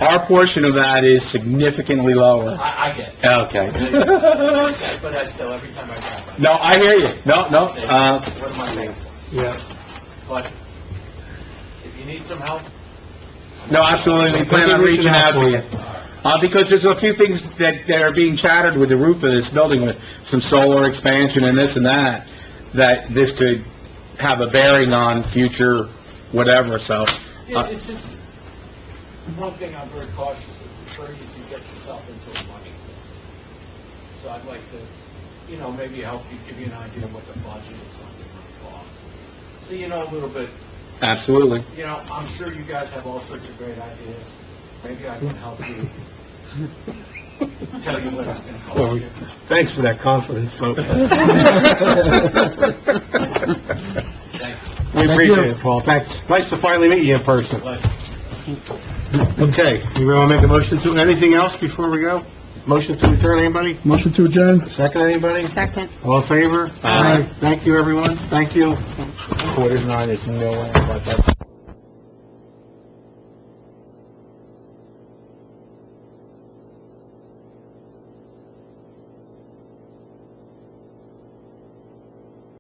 our portion of that is significantly lower. I get it. Okay. But I still, every time I drive by. No, I hear you. No. What am I paying for? Yeah. But if you need some help, No, absolutely. We plan on reaching out to you. Because there's a few things that are being chattered with the roof of this building, with some solar expansion and this and that this could have a bearing on future whatever, so. it's just, one thing I'm very cautious with, before you can get yourself into a money pit. So I'd like to, maybe help you, give you an idea of what the budget is something might cost. So you know a little bit, Absolutely. I'm sure you guys have all sorts of great ideas. Maybe I can help you, tell you what it's gonna Well, cost you. thanks for that confidence, folks. Thank We appreciate it, Paul. Thanks. Nice to finally meet you in person. you. Okay, you want to make a motion to, anything else before we go? Motion to adjourn, anybody? Motion to adjourn? Second, anybody? Second. All in favor? Aye. Thank you, everyone. Thank you. 9:15, there's no way about that.